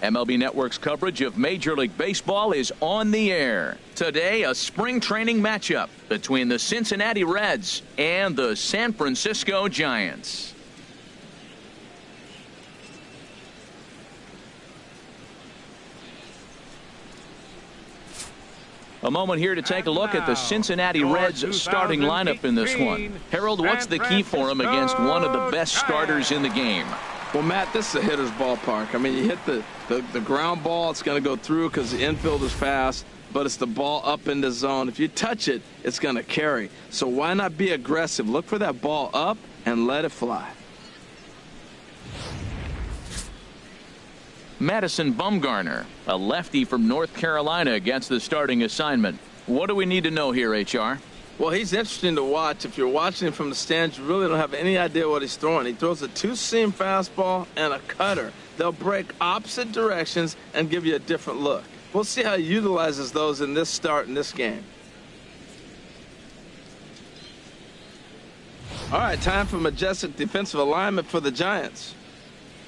MLB Network's coverage of Major League Baseball is on the air. Today, a spring training matchup between the Cincinnati Reds and the San Francisco Giants. A moment here to take a look at the Cincinnati Reds starting lineup in this one. Harold, what's the key for them against one of the best starters in the game? Well, Matt, this is a hitter's ballpark. I mean, you hit the ground ball, it's going to go through because the infield is fast, but it's the ball up in the zone. If you touch it, it's going to carry. So why not be aggressive? Look for that ball up and let it fly. Madison Bumgarner, a lefty from North Carolina, against the starting assignment. What do we need to know here, HR? Well, he's interesting to watch. If you're watching him from the stands, you really don't have any idea what he's throwing. He throws a two-seam fastball and a cutter. They'll break opposite directions and give you a different look. We'll see how he utilizes those in this start in this game. All right, time for majestic defensive alignment for the Giants.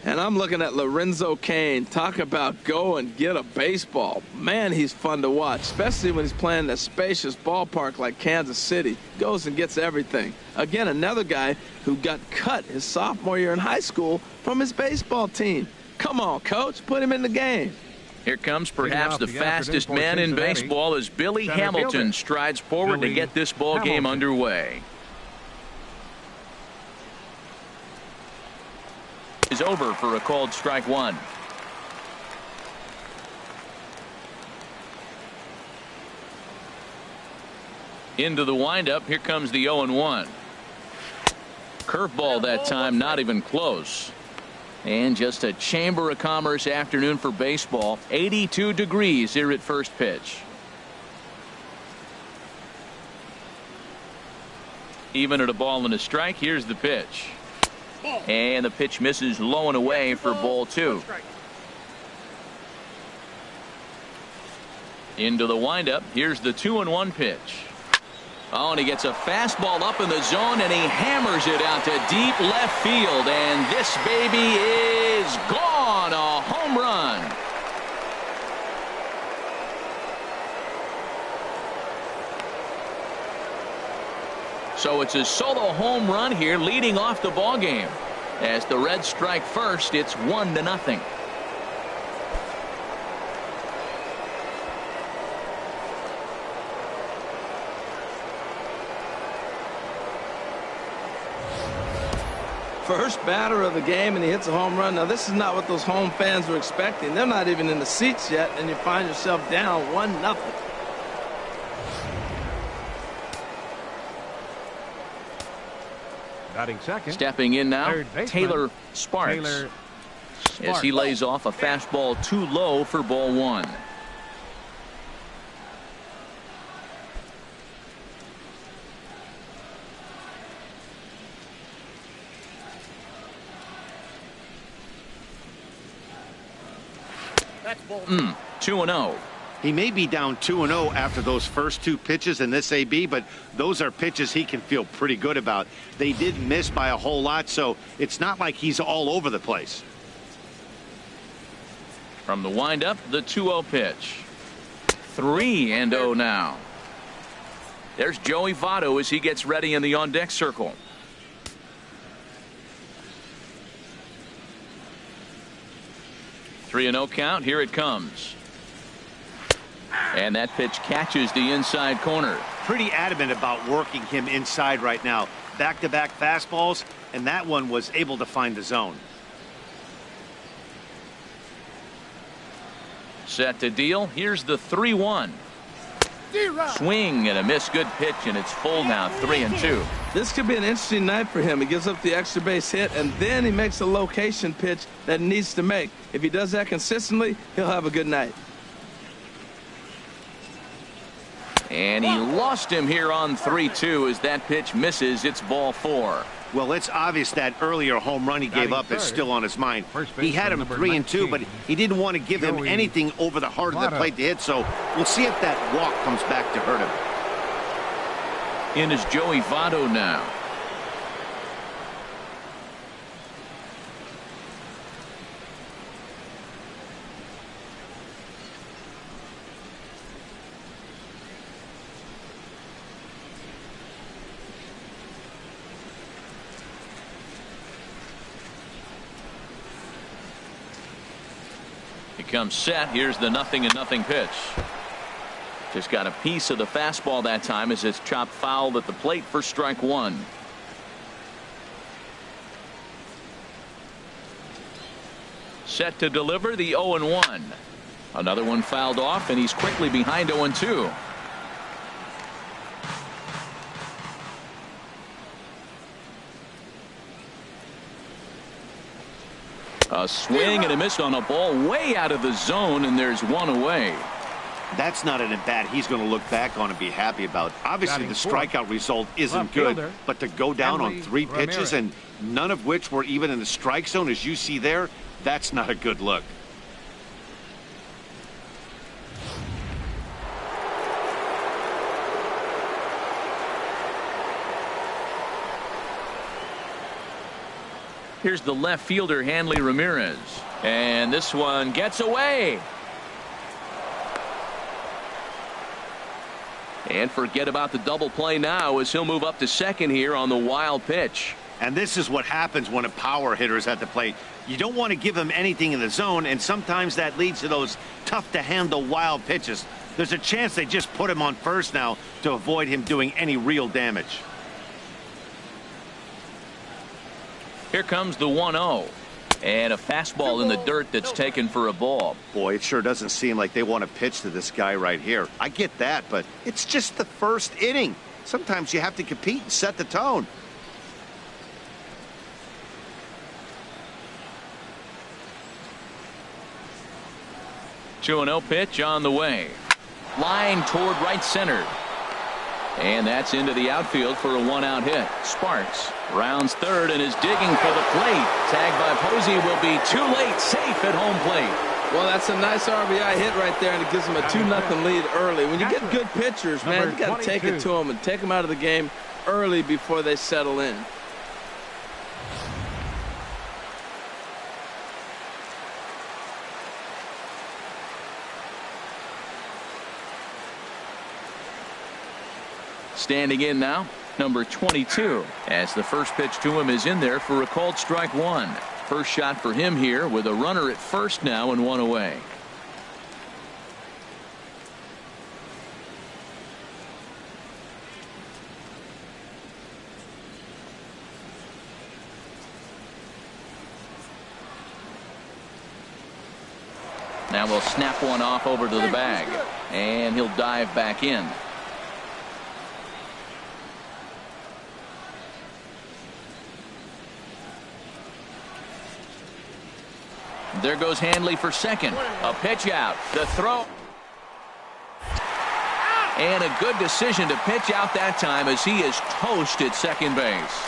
And I'm looking at Lorenzo Cain. Talk about go and get a baseball. Man, he's fun to watch, especially when he's playing in a spacious ballpark like Kansas City. Goes and gets everything. Again, another guy who got cut his sophomore year in high school from his baseball team. Come on, coach, put him in the game. Here comes perhaps the fastest man in baseball as Billy Hamilton strides forward to get this ball game underway. Is over for a called strike one. Into the windup. Here comes the 0-1. Curveball that time, not even close. And just a Chamber of Commerce afternoon for baseball. 82 degrees here at first pitch. Even at a ball and a strike. Here's the pitch. And the pitch misses low and away for ball two. Into the windup. Here's the 2-1 pitch. Oh, and he gets a fastball up in the zone, and he hammers it out to deep left field. And this baby is gone. A home run. So it's a solo home run here, leading off the ball game. As the Reds strike first, it's 1-0. First batter of the game, and he hits a home run. Now, this is not what those home fans were expecting. They're not even in the seats yet, and you find yourself down 1-0. Batting second. Stepping in now, Taylor Sparks. As he lays off a fastball too low for ball one. That's ball. 2-0. He may be down 2-0 after those first two pitches in this AB, but those are pitches he can feel pretty good about. They did miss by a whole lot, so it's not like he's all over the place. From the windup, the 2-0 pitch. 3-0 now. There's Joey Votto as he gets ready in the on-deck circle. Three 3-0 count. Here it comes. And that pitch catches the inside corner. Pretty adamant about working him inside right now. Back-to-back fastballs, and that one was able to find the zone. Set to deal. Here's the 3-1. Swing and a miss. Good pitch, and it's full now. 3-2. This could be an interesting night for him. He gives up the extra base hit, and then he makes a location pitch that he needs to make. If he does that consistently, he'll have a good night. And he lost him here on 3-2 as that pitch misses. It's ball 4. Well, it's obvious that earlier home run he gave up is still on his mind. He had him 3-2, but he didn't want to give him anything over the heart of the plate to hit, so we'll see if that walk comes back to hurt him. In is Joey Votto now. becomes set. Here's the 0-0 pitch. Just got a piece of the fastball that time as it's chopped foul at the plate for strike one. Set to deliver the 0-1. Another one fouled off, and he's quickly behind 0-2. A swing and a miss on a ball way out of the zone, and there's one away. That's not an at-bat he's going to look back on and be happy about. Obviously, the strikeout result isn't good, but to go down on 3 pitches and none of which were even in the strike zone, as you see there, that's not a good look. Here's the left fielder, Hanley Ramirez. And this one gets away. And forget about the double play now as he'll move up to second here on the wild pitch. And this is what happens when a power hitter is at the plate. You don't want to give him anything in the zone, and sometimes that leads to those tough-to-handle wild pitches. There's a chance they just put him on first now to avoid him doing any real damage. Here comes the 1-0. And a fastball in the dirt that's taken for a ball. Boy, it sure doesn't seem like they want to pitch to this guy right here. I get that, but it's just the first inning. Sometimes you have to compete and set the tone. Two 2-0 pitch on the way. Line toward right center. And that's into the outfield for a 1-out hit. Sparks rounds third and is digging for the plate. Tagged by Posey will be too late. Safe at home plate. Well, that's a nice RBI hit right there, and it gives them a 2-0 lead early. When you get good pitchers, man, you got to take it to them and take them out of the game early before they settle in. Standing in now, number 22, as the first pitch to him is in there for a called strike one. First shot for him here with a runner at first now and one away. Now we'll snap one off over to the bag, and he'll dive back in. There goes Hanley for second. A pitch out. The throw. And a good decision to pitch out that time as he is toast at second base.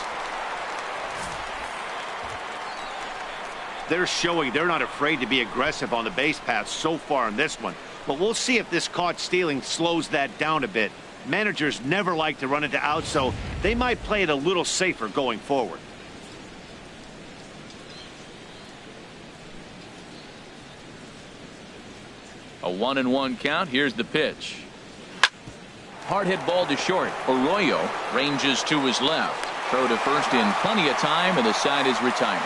They're showing they're not afraid to be aggressive on the base path so far in this one. But we'll see if this caught stealing slows that down a bit. Managers never like to run into outs, so they might play it a little safer going forward. A 1-1 count. Here's the pitch. Hard hit ball to short. Arroyo ranges to his left. Throw to first in plenty of time, and the side is retired.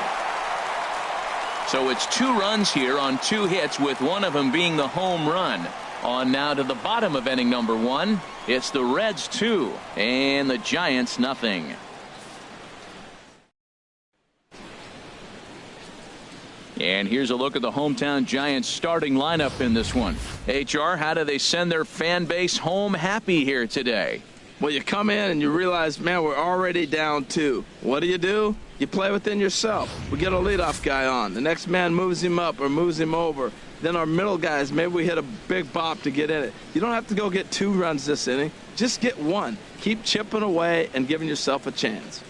So it's 2 runs here on 2 hits, with one of them being the home run. On now to the bottom of inning number 1. It's the Reds 2 and the Giants nothing. And here's a look at the hometown Giants starting lineup in this one. HR, how do they send their fan base home happy here today? Well, you come in and you realize, man, we're already down 2. What do? You play within yourself. We get a leadoff guy on. The next man moves him up or moves him over. Then our middle guys, maybe we hit a big bop to get in it. You don't have to go get 2 runs this inning. Just get 1. Keep chipping away and giving yourself a chance.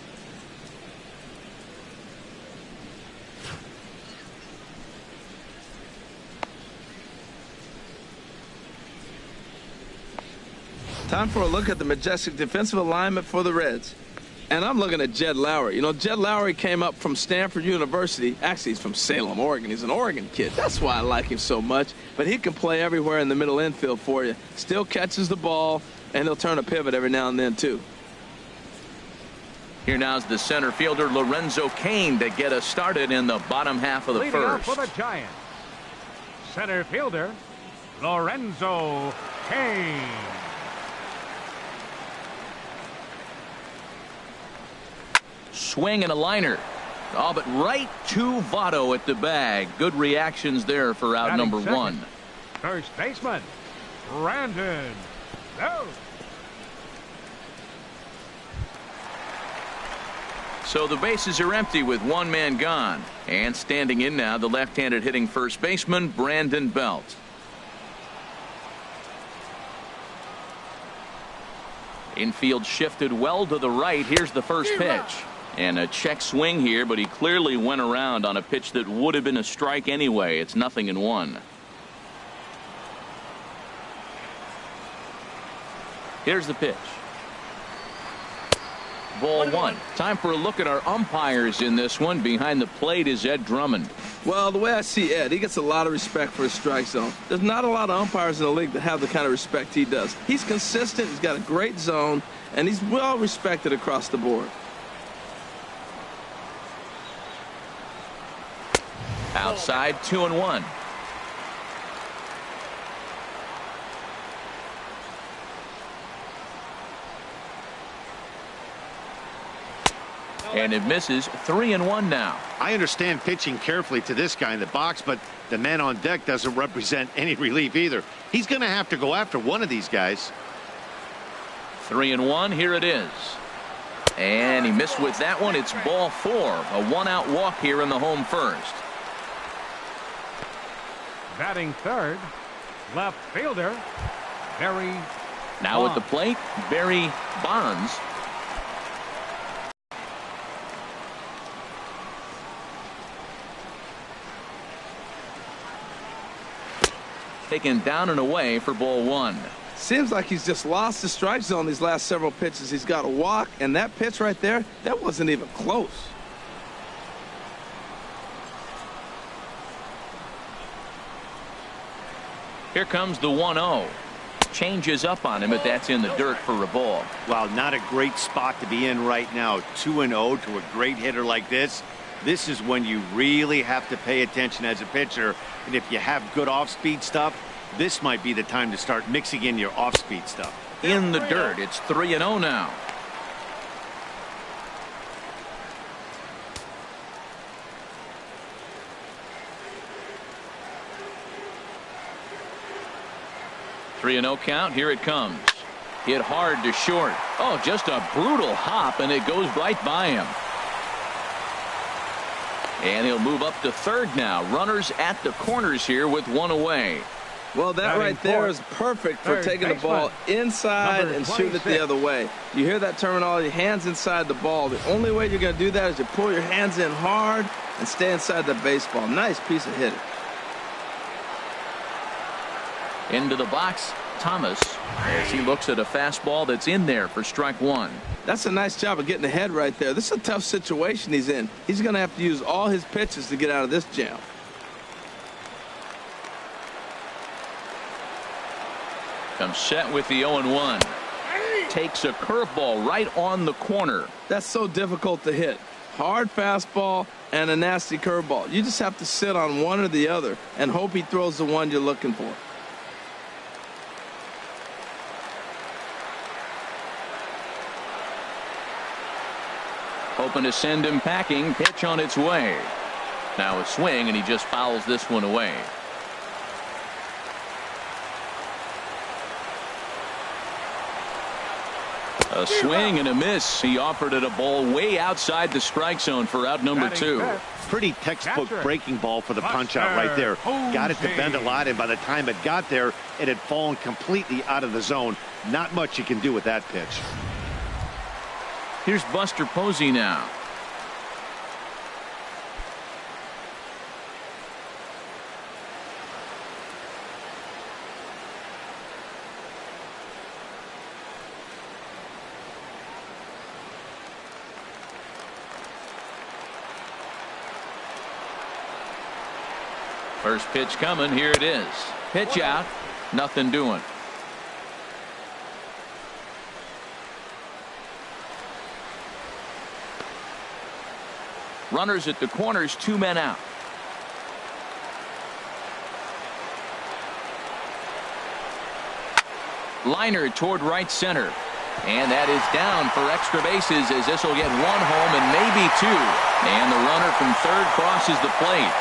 Time for a look at the majestic defensive alignment for the Reds. And I'm looking at Jed Lowry. You know, Jed Lowry came up from Stanford University. Actually, he's from Salem, Oregon. He's an Oregon kid. That's why I like him so much. But he can play everywhere in the middle infield for you. Still catches the ball, and he'll turn a pivot every now and then, too. Here now's the center fielder, Lorenzo Cain, to get us started in the bottom half of the first. For the Giants, center fielder, Lorenzo Cain. Swing and a liner. Oh, but right to Votto at the bag. Good reactions there for out number one. First baseman, Brandon Belt. So the bases are empty with one man gone. And standing in now, the left-handed hitting first baseman, Brandon Belt. Infield shifted well to the right. Here's the first pitch. And a check swing here, but he clearly went around on a pitch that would have been a strike anyway. It's 0-1. Here's the pitch. Ball one. Time for a look at our umpires in this one. Behind the plate is Ed Drummond. Well, the way I see Ed, he gets a lot of respect for his strike zone. There's not a lot of umpires in the league that have the kind of respect he does. He's consistent, he's got a great zone, and he's well respected across the board. Outside, 2-1. And it misses. 3-1 now. I understand pitching carefully to this guy in the box, but the man on deck doesn't represent any relief either. He's going to have to go after one of these guys. 3-1. Here it is. And he missed with that one. It's ball four. A one-out walk here in the home first. Batting third, left fielder, Barry Now Bonds. at the plate, Barry Bonds. Taken down and away for ball one. Seems like he's just lost the strike zone these last several pitches. He's got a walk, and that pitch right there, that wasn't even close. Here comes the 1-0. Changes up on him, but that's in the dirt for a ball. Wow, not a great spot to be in right now. 2-0 to a great hitter like this. This is when you really have to pay attention as a pitcher. And if you have good off-speed stuff, this might be the time to start mixing in your off-speed stuff. In the dirt, it's 3-0 now. Three and 0 count. Here it comes. Hit hard to short. Oh, just a brutal hop, and it goes right by him. And he'll move up to third now. Runners at the corners here with one away. Well, that right there is perfect for taking the ball inside and shooting it the other way. You hear that terminology, hands inside the ball. The only way you're going to do that is to pull your hands in hard and stay inside the baseball. Nice piece of hitting. Into the box, Thomas, as he looks at a fastball that's in there for strike one. That's a nice job of getting ahead right there. This is a tough situation he's in. He's going to have to use all his pitches to get out of this jam. Comes set with the 0-1. Takes a curveball right on the corner. That's so difficult to hit. Hard fastball and a nasty curveball. You just have to sit on one or the other and hope he throws the one you're looking for. Hoping to send him packing. Pitch on its way. Now a swing, and he just fouls this one away. A swing and a miss. He offered it a ball way outside the strike zone for out number two. Pretty textbook breaking ball for the punch out right there. Got it to bend a lot, and by the time it got there, it had fallen completely out of the zone. Not much you can do with that pitch. Here's Buster Posey now. First pitch coming. Here it is. Pitch out. Nothing doing. Runners at the corners, two men out. Liner toward right center. And that is down for extra bases, as this will get one home and maybe two. And the runner from third crosses the plate.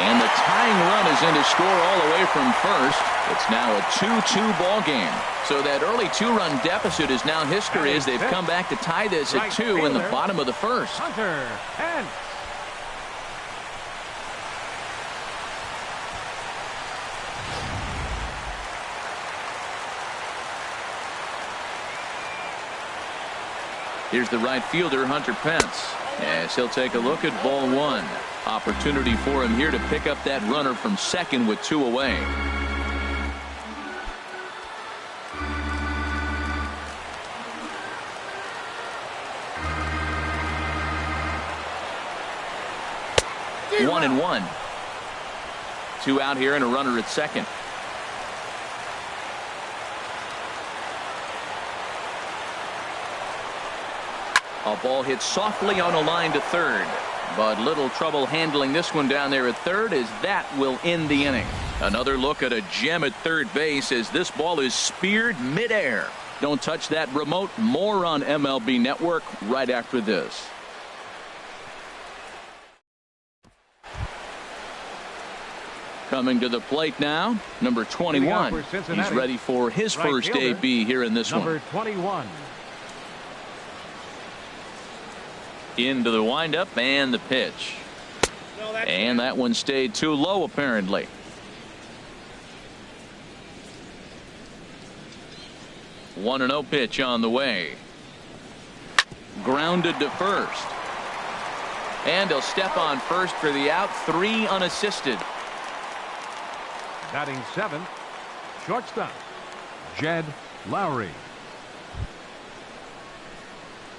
And the tying run is in to score all the way from first. It's now a 2-2 ball game. So that early two-run deficit is now history, as they've come back to tie this at 2 in the bottom of the first. Hunter Pence. Here's the right fielder, Hunter Pence, as he'll take a look at ball one. Opportunity for him here to pick up that runner from second with 2 away. One and one. 2 out here and a runner at second. A ball hit softly on a line to third, but little trouble handling this one down there at third, as that will end the inning. Another look at a gem at third base as this ball is speared midair. Don't touch that remote. More on MLB Network right after this. Coming to the plate now, number 21. He's ready for his first AB here in this one. Number 21. Into the windup and the pitch. And that one stayed too low, apparently. One and 0 pitch on the way. Grounded to first. And he'll step on first for the out. 3 unassisted. Batting 7th, shortstop, Jed Lowry.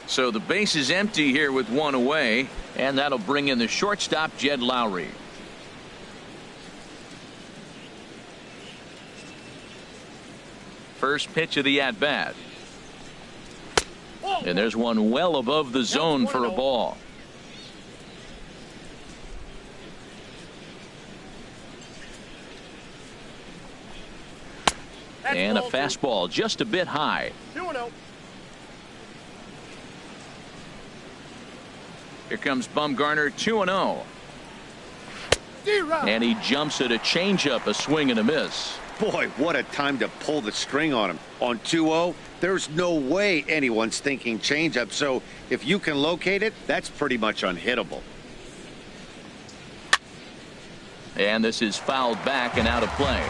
So the base is empty here with 1 away, and that'll bring in the shortstop, Jed Lowry. First pitch of the at-bat. And there's one well above the zone for a ball. And a fastball just a bit high. 2-0. Here comes Bumgarner, 2-0. And he jumps at a changeup, a swing and a miss. Boy, what a time to pull the string on him. On 2-0, there's no way anyone's thinking changeup. So if you can locate it, that's pretty much unhittable. And this is fouled back and out of play.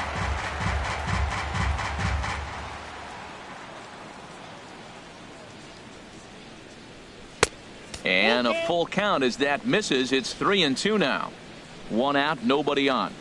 And a full count as that misses. It's 3-2 now. 1 out, nobody on.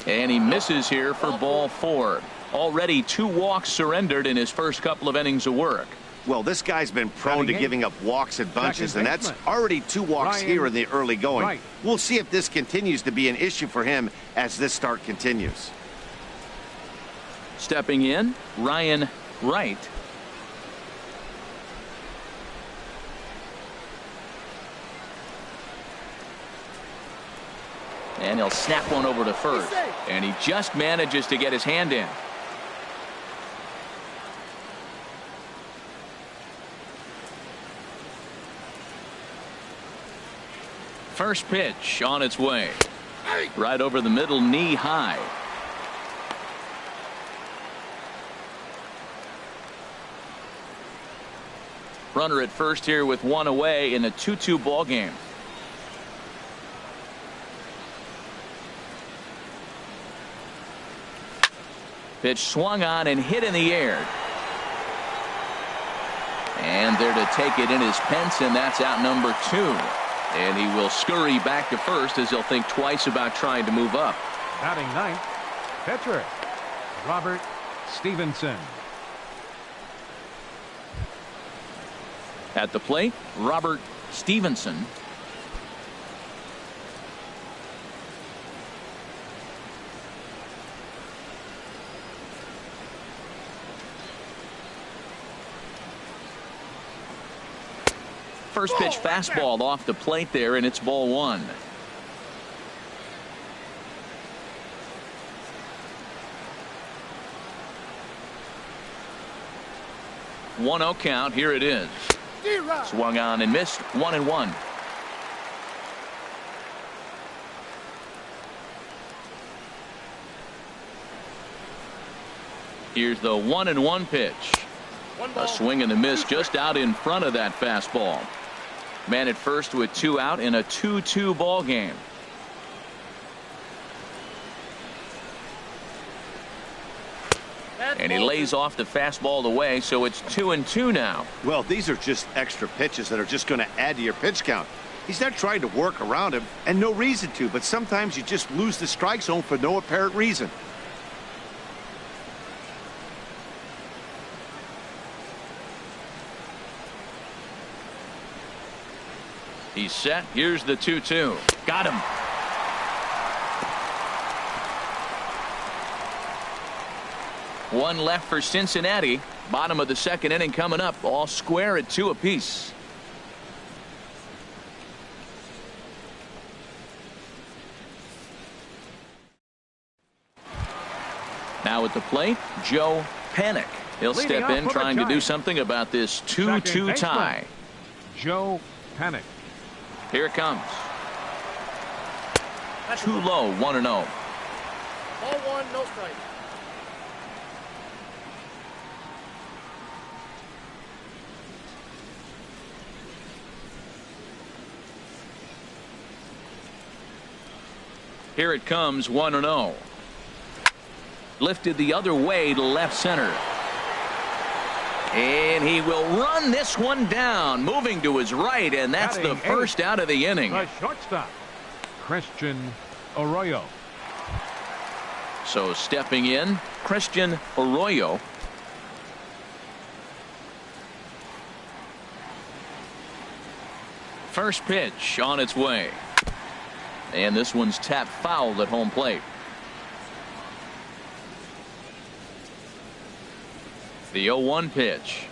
And he misses here for ball 4. Already 2 walks surrendered in his first couple of innings of work. Well, this guy's been prone to giving up walks at bunches, and that's already 2 walks here in the early going. We'll see if this continues to be an issue for him as this start continues. Stepping in, Ryan Wright. And he'll snap one over to first. And he just manages to get his hand in. First pitch on its way. Right over the middle, knee high. Runner at first here with 1 away in a 2-2 ball game. Pitch swung on and hit in the air. And there to take it in is Pence, and that's out number 2. And he will scurry back to first as he'll think twice about trying to move up. Batting 9th, pitcher, Robert Stevenson. At the plate, Robert Stevenson. First pitch fastball off the plate there, and it's ball 1. 1-0 count. Here it is. Swung on and missed. 1-1. Here's the 1-1 pitch. A swing and a miss just out in front of that fastball. Man at first with 2 out in a 2-2 ball game. And he lays off the fastball away, so it's 2-2 now. Well, these are just extra pitches that are just going to add to your pitch count. He's not trying to work around him, and no reason to, but sometimes you just lose the strike zone for no apparent reason. He's set. Here's the 2-2. Got him. One left for Cincinnati. Bottom of the second inning coming up. All square at 2 apiece. Now at the plate, Joe Panik. He'll step in trying to do something about this 2-2 tie. Joe Panik. Here it comes. Too low, 1-0. Ball 1, no strike. Here it comes, 1-0. Lifted the other way to left center. And he will run this one down, moving to his right, and that's the first out of the inning. The shortstop, Christian Arroyo. So stepping in, Christian Arroyo. First pitch on its way. And this one's tapped foul at home plate. The 0-1 pitch.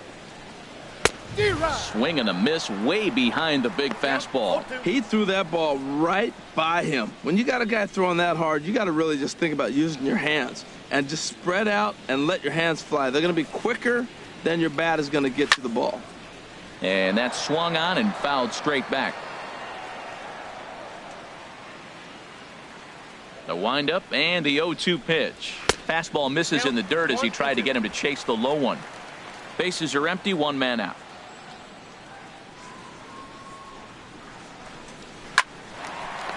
Swing and a miss way behind the big fastball. He threw that ball right by him. When you got a guy throwing that hard, you got to really just think about using your hands and just spread out and let your hands fly. They're going to be quicker than your bat is going to get to the ball. And that swung on and fouled straight back. The windup and the 0-2 pitch. Fastball misses in the dirt as he tried to get him to chase the low one. Bases are empty, 1 man out.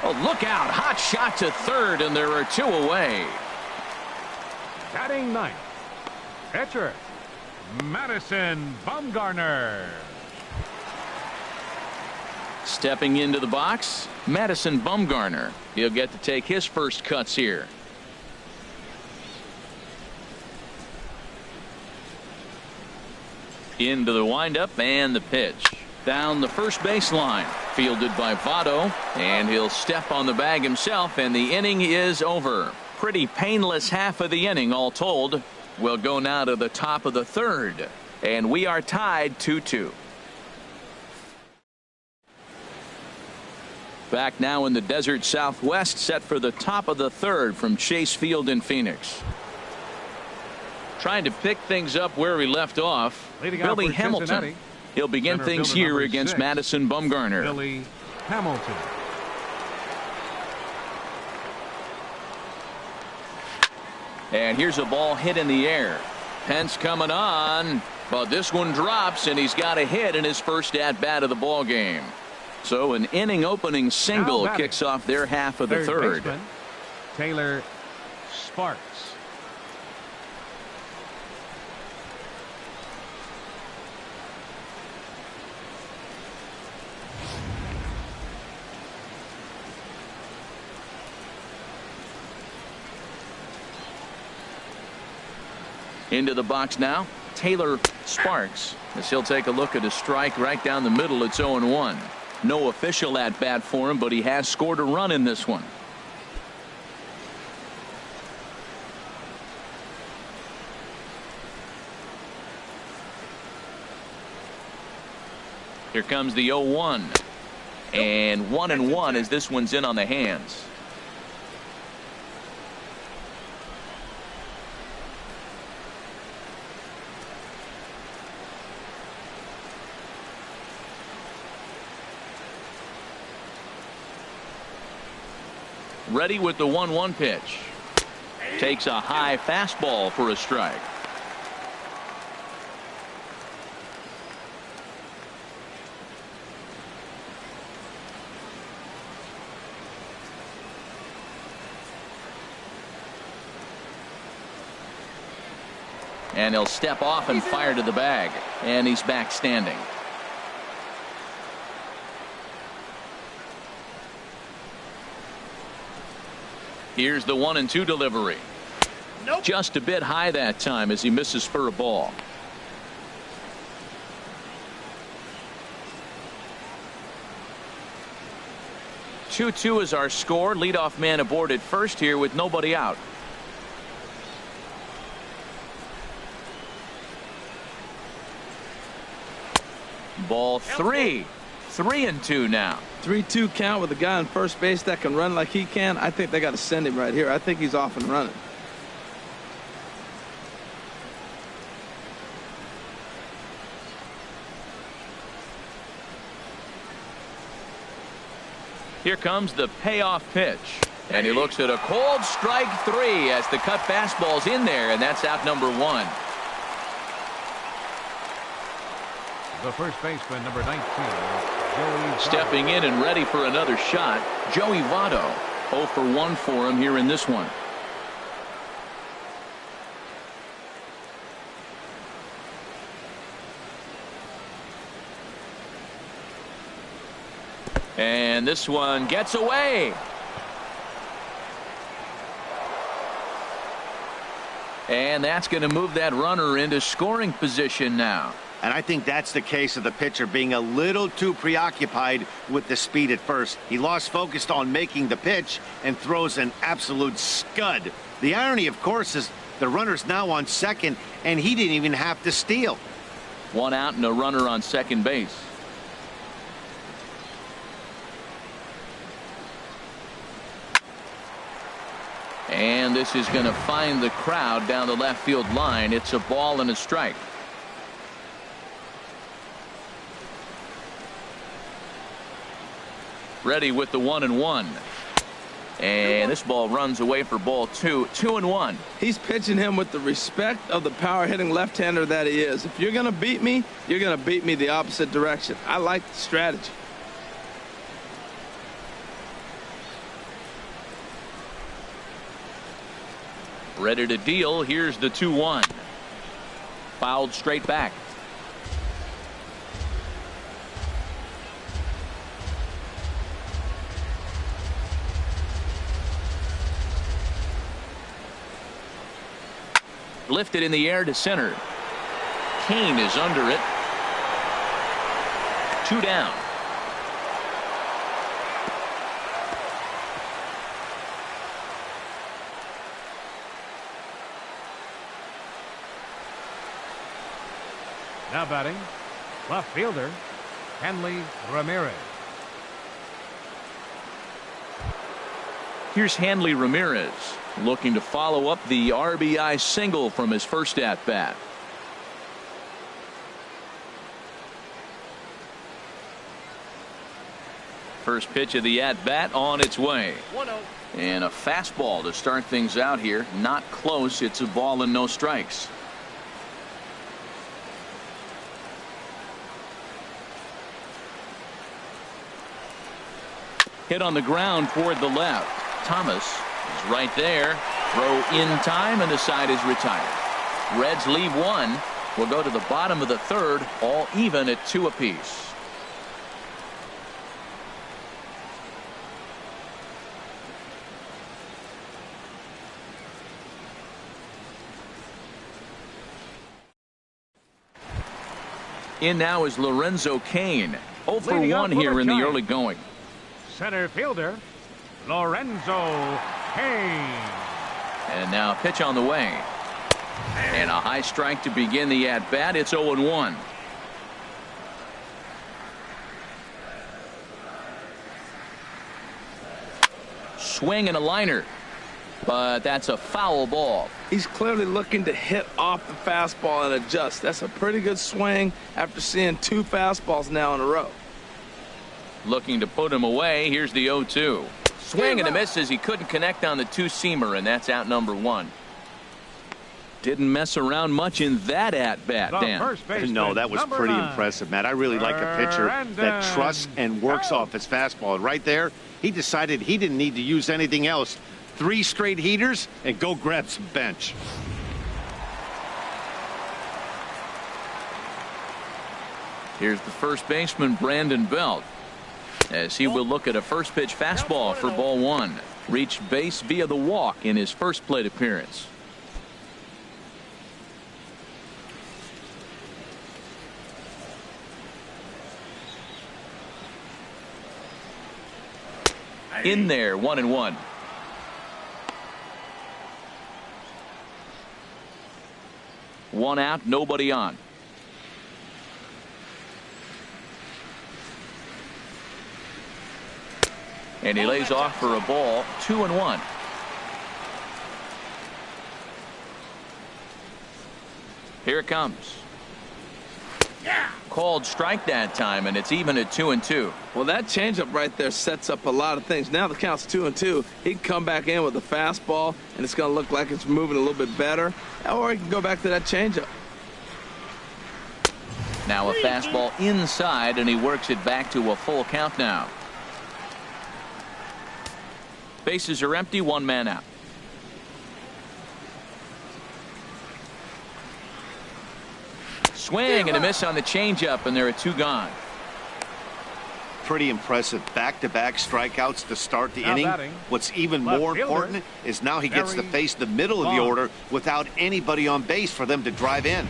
Oh, look out. Hot shot to third, and there are 2 away. Batting 9th, pitcher, Madison Bumgarner. Stepping into the box, Madison Bumgarner. He'll get to take his first cuts here. Into the windup and the pitch. Down the first baseline. Fielded by Votto. And he'll step on the bag himself, and the inning is over. Pretty painless half of the inning all told. We'll go now to the top of the third. And we are tied 2-2. Back now in the desert Southwest, set for the top of the third from Chase Field in Phoenix. Trying to pick things up where we left off. Billy Hamilton. He'll begin things here against Madison Bumgarner. Billy Hamilton. And here's a ball hit in the air. Pence coming on, but this one drops, and he's got a hit in his first at-bat of the ball game. So an inning opening single kicks off their half of the third. Baseman, Taylor Sparks. Into the box now, Taylor Sparks, as he'll take a look at a strike right down the middle. It's 0-1. No official at bat for him, but he has scored a run in this one. Here comes the 0-1. And 1-1 as this one's in on the hands. Ready with the 1-1 pitch. Takes a high fastball for a strike. And he'll step off and fire to the bag. And he's back standing. Here's the 1-2 delivery. Nope. Just a bit high that time as he misses for a ball. Two-two is our score. Leadoff man aboard at first here with nobody out. Ball 3. 3-2 now. 3-2 count with a guy on first base that can run like he can. I think they got to send him right here. I think he's off and running. Here comes the payoff pitch. And he looks at a cold strike 3 as the cut fastball's in there, and that's out number 1. The first baseman, number 19, Joey Votto. Stepping in and ready for another shot, Joey Votto. 0 for 1 for him here in this one. And this one gets away. And that's going to move that runner into scoring position now. And I think that's the case of the pitcher being a little too preoccupied with the speed at first. He lost focus on making the pitch and throws an absolute scud. The irony, of course, is the runner's now on second, and he didn't even have to steal. 1 out and a runner on second base. And this is going to find the crowd down the left field line. It's a ball and a strike. Ready with the 1-1. And this ball runs away for ball 2. 2-1. He's pitching him with the respect of the power hitting left-hander that he is. If you're going to beat me, you're going to beat me the opposite direction. I like the strategy. Ready to deal. Here's the 2-1. Fouled straight back. Lifted in the air to center. Kane is under it. 2 down. Now batting, left fielder, Hanley Ramirez. Here's Hanley Ramirez looking to follow up the RBI single from his first at bat. First pitch of the at bat on its way. 1-0. And a fastball to start things out here. Not close. It's a ball and no strikes. Hit on the ground toward the left. Thomas is right there. Throw in time, and the side is retired. Reds leave 1. We'll go to the bottom of the 3rd, all even at 2 apiece. In now is Lorenzo Cain. 0 for 1 here in the early going. Center fielder, Lorenzo Cain. And now pitch on the way. And a high strike to begin the at bat. It's 0-1. Swing and a liner. But that's a foul ball. He's clearly looking to hit off the fastball and adjust. That's a pretty good swing after seeing 2 fastballs now in a row. Looking to put him away. Here's the 0-2. Swing and a miss as he couldn't connect on the two-seamer, and that's out number one. Didn't mess around much in that at-bat, Dan. No, that was pretty impressive, Matt. I really like a pitcher that trusts and works off his fastball. Right there, he decided he didn't need to use anything else. 3 straight heaters and go grab some bench. Here's the first baseman, Brandon Belt, as he will look at a first pitch fastball for ball one. Reached base via the walk in his first plate appearance. In there, 1-1. One out, nobody on. And he lays off for a ball, 2-1. Here it comes. Called strike that time, and it's even at 2-2. Well, that changeup right there sets up a lot of things. Now the count's 2-2. He can come back in with a fastball, and it's going to look like it's moving a little bit better. Or he can go back to that changeup. Now a fastball inside, and he works it back to a full count now. Bases are empty, one man out. Swing and a miss on the changeup, and there are 2 gone. Pretty impressive back-to-back strikeouts to start the inning. What's even more important is now he gets to face the middle of the order without anybody on base for them to drive in.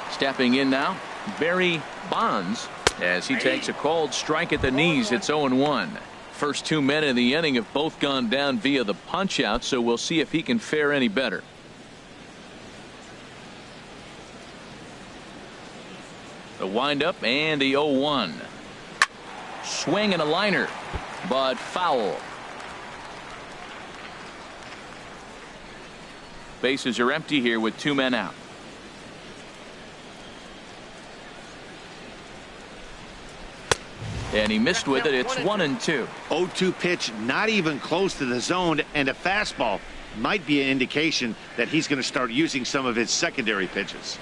Stepping in now, Barry Bonds, as he takes a called strike at the knees. It's 0-1. First 2 men in the inning have both gone down via the punch out, so we'll see if he can fare any better. The windup and the 0-1. Swing and a liner, but foul. Bases are empty here with 2 men out. And he missed with it. It's 1-2. 0-2 pitch, not even close to the zone, and a fastball might be an indication that he's going to start using some of his secondary pitches.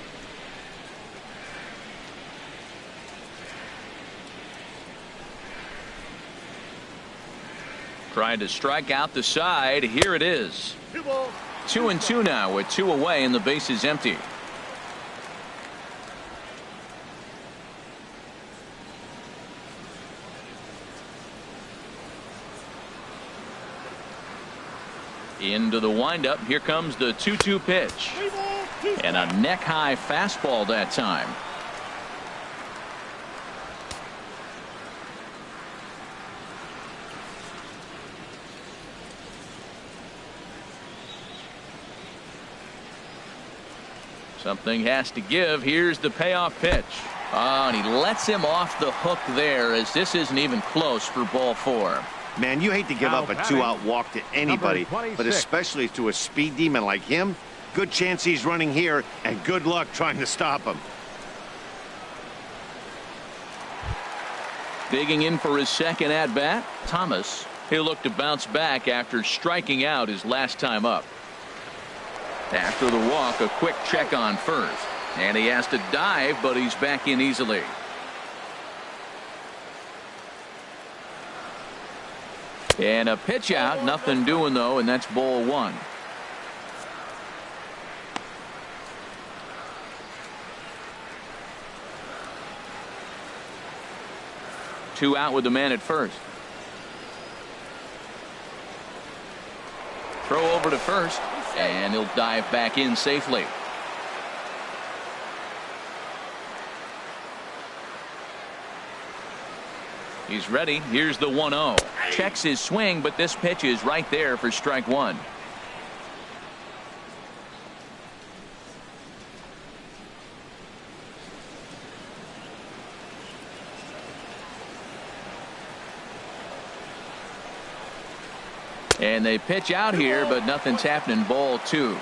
Trying to strike out the side. Here it is. 2-2 now with 2 away, and the base is empty. Into the windup. Here comes the 2-2 pitch. And a neck-high fastball that time. Something has to give. Here's the payoff pitch. Oh, and he lets him off the hook there, as this isn't even close for ball 4. Man, you hate to give up a 2-out walk to anybody, but especially to a speed demon like him. Good chance he's running here, and good luck trying to stop him. Digging in for his second at-bat, Thomas. He'll look to bounce back after striking out his last time up. After the walk, a quick check on first. And he has to dive, but he's back in easily. And a pitch out, nothing doing though, and that's ball 1. Two out with the man at first. Throw over to first, and he'll dive back in safely. He's ready. Here's the 1-0. Checks his swing, but this pitch is right there for strike 1. And they pitch out here, but nothing's happening. Ball 2.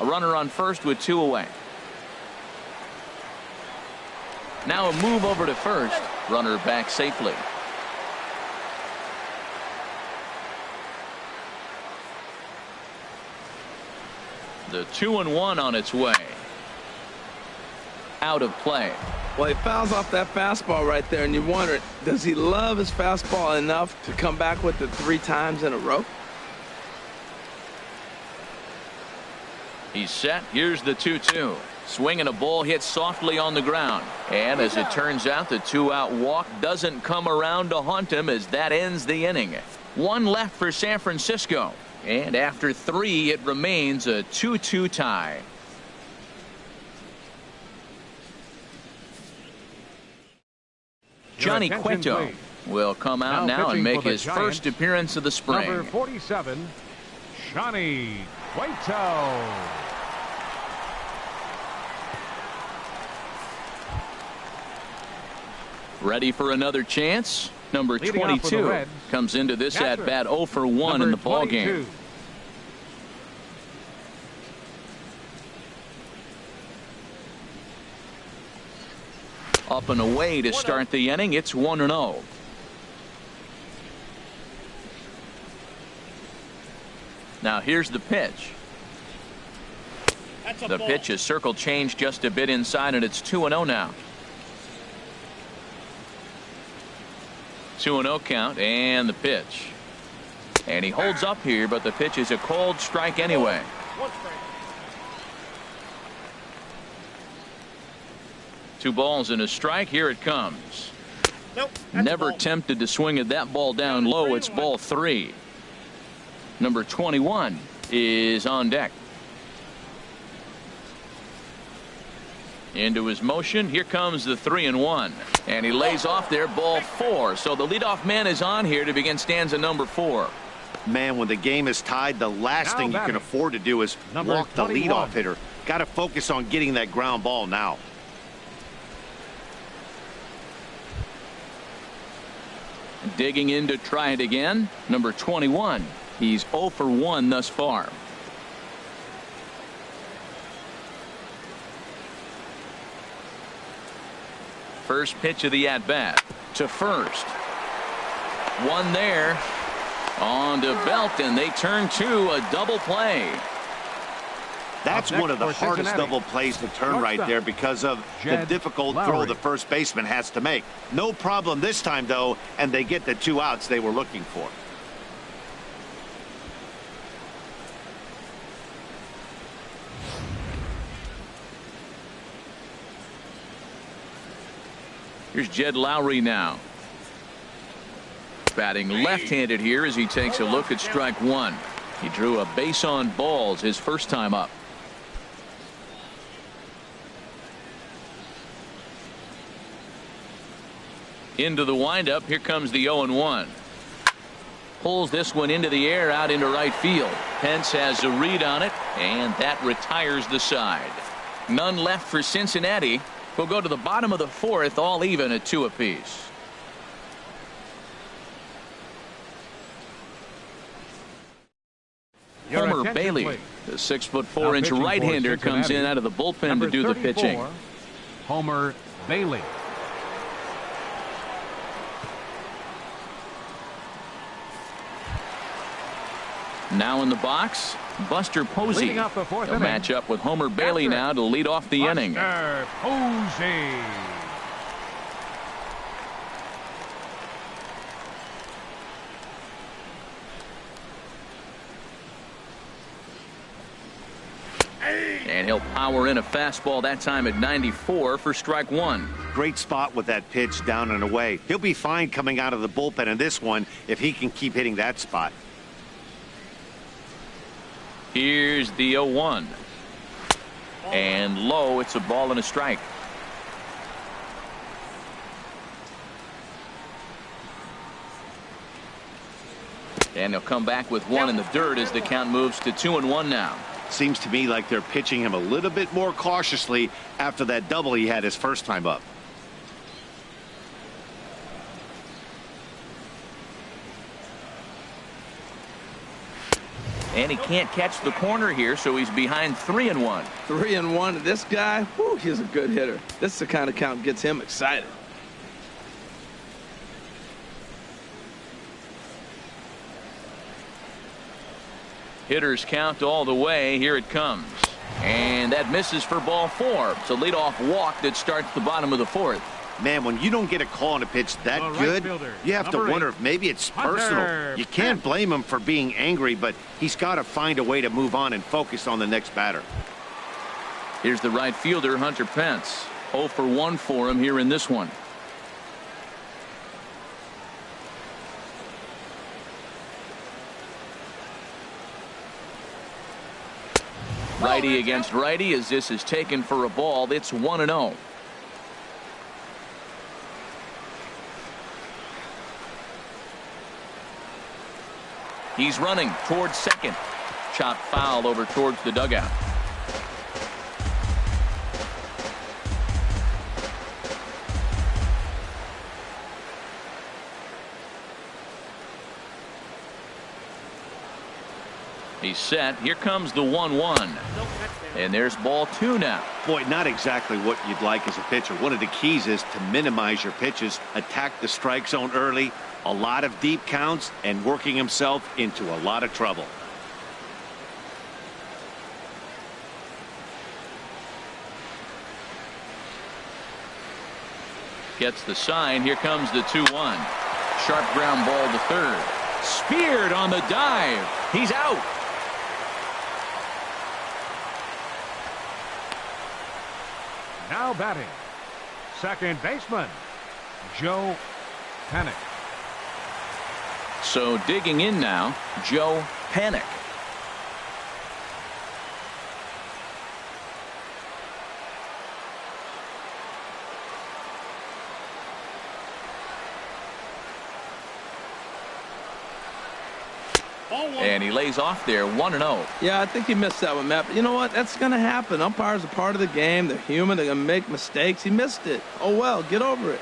runner on first with 2 away. Now a move over to first. Runner back safely. The 2-1 on its way. Out of play. Well, he fouls off that fastball right there, and you wonder, does he love his fastball enough to come back with it 3 times in a row? He's set. Here's the 2-2. Swing and a ball hit softly on the ground. And as it turns out, the 2-out walk doesn't come around to haunt him as that ends the inning. 1 left for San Francisco. And after 3, it remains a 2-2 tie. Johnny Cueto will come out now and make his first appearance of the spring. Number 47, Johnny Cueto. Ready for another chance? Number 22 comes into this at-bat 0 for 1 in the ballgame. Up and away to start the inning. It's 1-0. Now here's the pitch. The pitch is circle changed just a bit inside, and it's 2-0 now. 2-0 count, and the pitch. And he holds up here, but the pitch is a cold strike anyway. 2 balls and a strike. Here it comes. Nope, never tempted to swing at that ball down low. It's ball 3. Number 21 is on deck. Into his motion. Here comes the 3-1. And he lays off there, ball 4. So the leadoff man is on here to begin stanza number 4. Man, when the game is tied, the last thing you can afford to do is walk the leadoff hitter. Got to focus on getting that ground ball now. Digging in to try it again. Number 21. He's 0 for 1 thus far. First pitch of the at-bat to first. 1 there. On to Belt, and they turn to a double play. That's one of the hardest double plays to turn right there because of the difficult throw the first baseman has to make. No problem this time, though, and they get the 2 outs they were looking for. Here's Jed Lowry now. Batting left-handed here as he takes a look at strike 1. He drew a base on balls his first time up. Into the windup. Here comes the 0-1. Pulls this one into the air out into right field. Pence has a read on it, and that retires the side. None left for Cincinnati. We'll go to the bottom of the 4th, all even at 2 apiece. Homer Bailey, the 6'4" right-hander, comes in out of the bullpen to do the pitching. Homer Bailey. Now in the box, Buster Posey. He'll match up with Homer Bailey now to lead off the inning. Buster Posey. And he'll power in a fastball that time at 94 for strike 1. Great spot with that pitch down and away. He'll be fine coming out of the bullpen in this one if he can keep hitting that spot. Here's the 0-1. And low, it's a ball and a strike. And he'll come back with 1 in the dirt as the count moves to 2-1 now. Seems to me like they're pitching him a little bit more cautiously after that double he had his first time up. And he can't catch the corner here, so he's behind 3-1. 3-1. This guy, whew, he's a good hitter. This is the kind of count gets him excited. Hitters count all the way. Here it comes. And that misses for ball 4. It's a leadoff walk that starts the bottom of the 4th. Man, when you don't get a call on a pitch that good, you have to wonder if maybe it's personal. You can't blame him for being angry, but he's got to find a way to move on and focus on the next batter. Here's the right fielder, Hunter Pence. 0 for 1 for him here in this one. Righty against righty as this is taken for a ball. It's 1-0. He's running towards second. Chop foul over towards the dugout. He's set. Here comes the 1-1. And there's ball 2 now. Boy, not exactly what you'd like as a pitcher. One of the keys is to minimize your pitches, attack the strike zone early, a lot of deep counts, and working himself into a lot of trouble. Gets the sign. Here comes the 2-1. Sharp ground ball to third. Speared on the dive. He's out. Now batting, second baseman, Joe Panik. So digging in now, Joe Panik. And he lays off there, 1-0. Yeah, I think he missed that one, Matt. But you know what? That's going to happen. Umpires are part of the game. They're human. They're going to make mistakes. He missed it. Oh, well, get over it.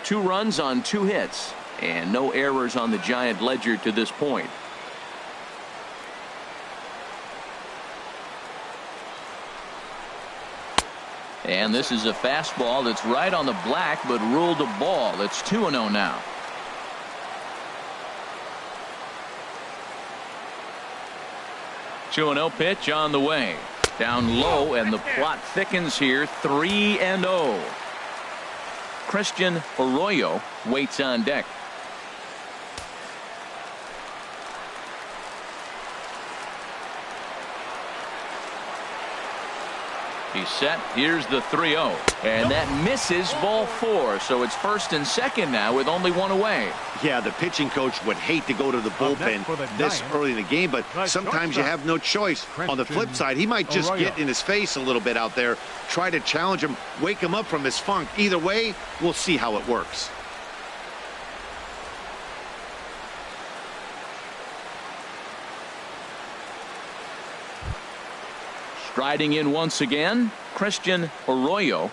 2 runs on 2 hits. And no errors on the Giant ledger to this point. And this is a fastball that's right on the black, but ruled a ball. It's 2-0 now. Two 2-0 pitch on the way. Down low, and the plot thickens here. 3-0. Christian Arroyo waits on deck. He's set. Here's the 3-0. And that misses ball 4. So it's first and second now with only 1 away. Yeah, the pitching coach would hate to go to the bullpen this early in the game, but sometimes you have no choice. On the flip side, he might just get in his face a little bit out there, try to challenge him, wake him up from his funk. Either way, we'll see how it works. Striding in once again, Christian Arroyo.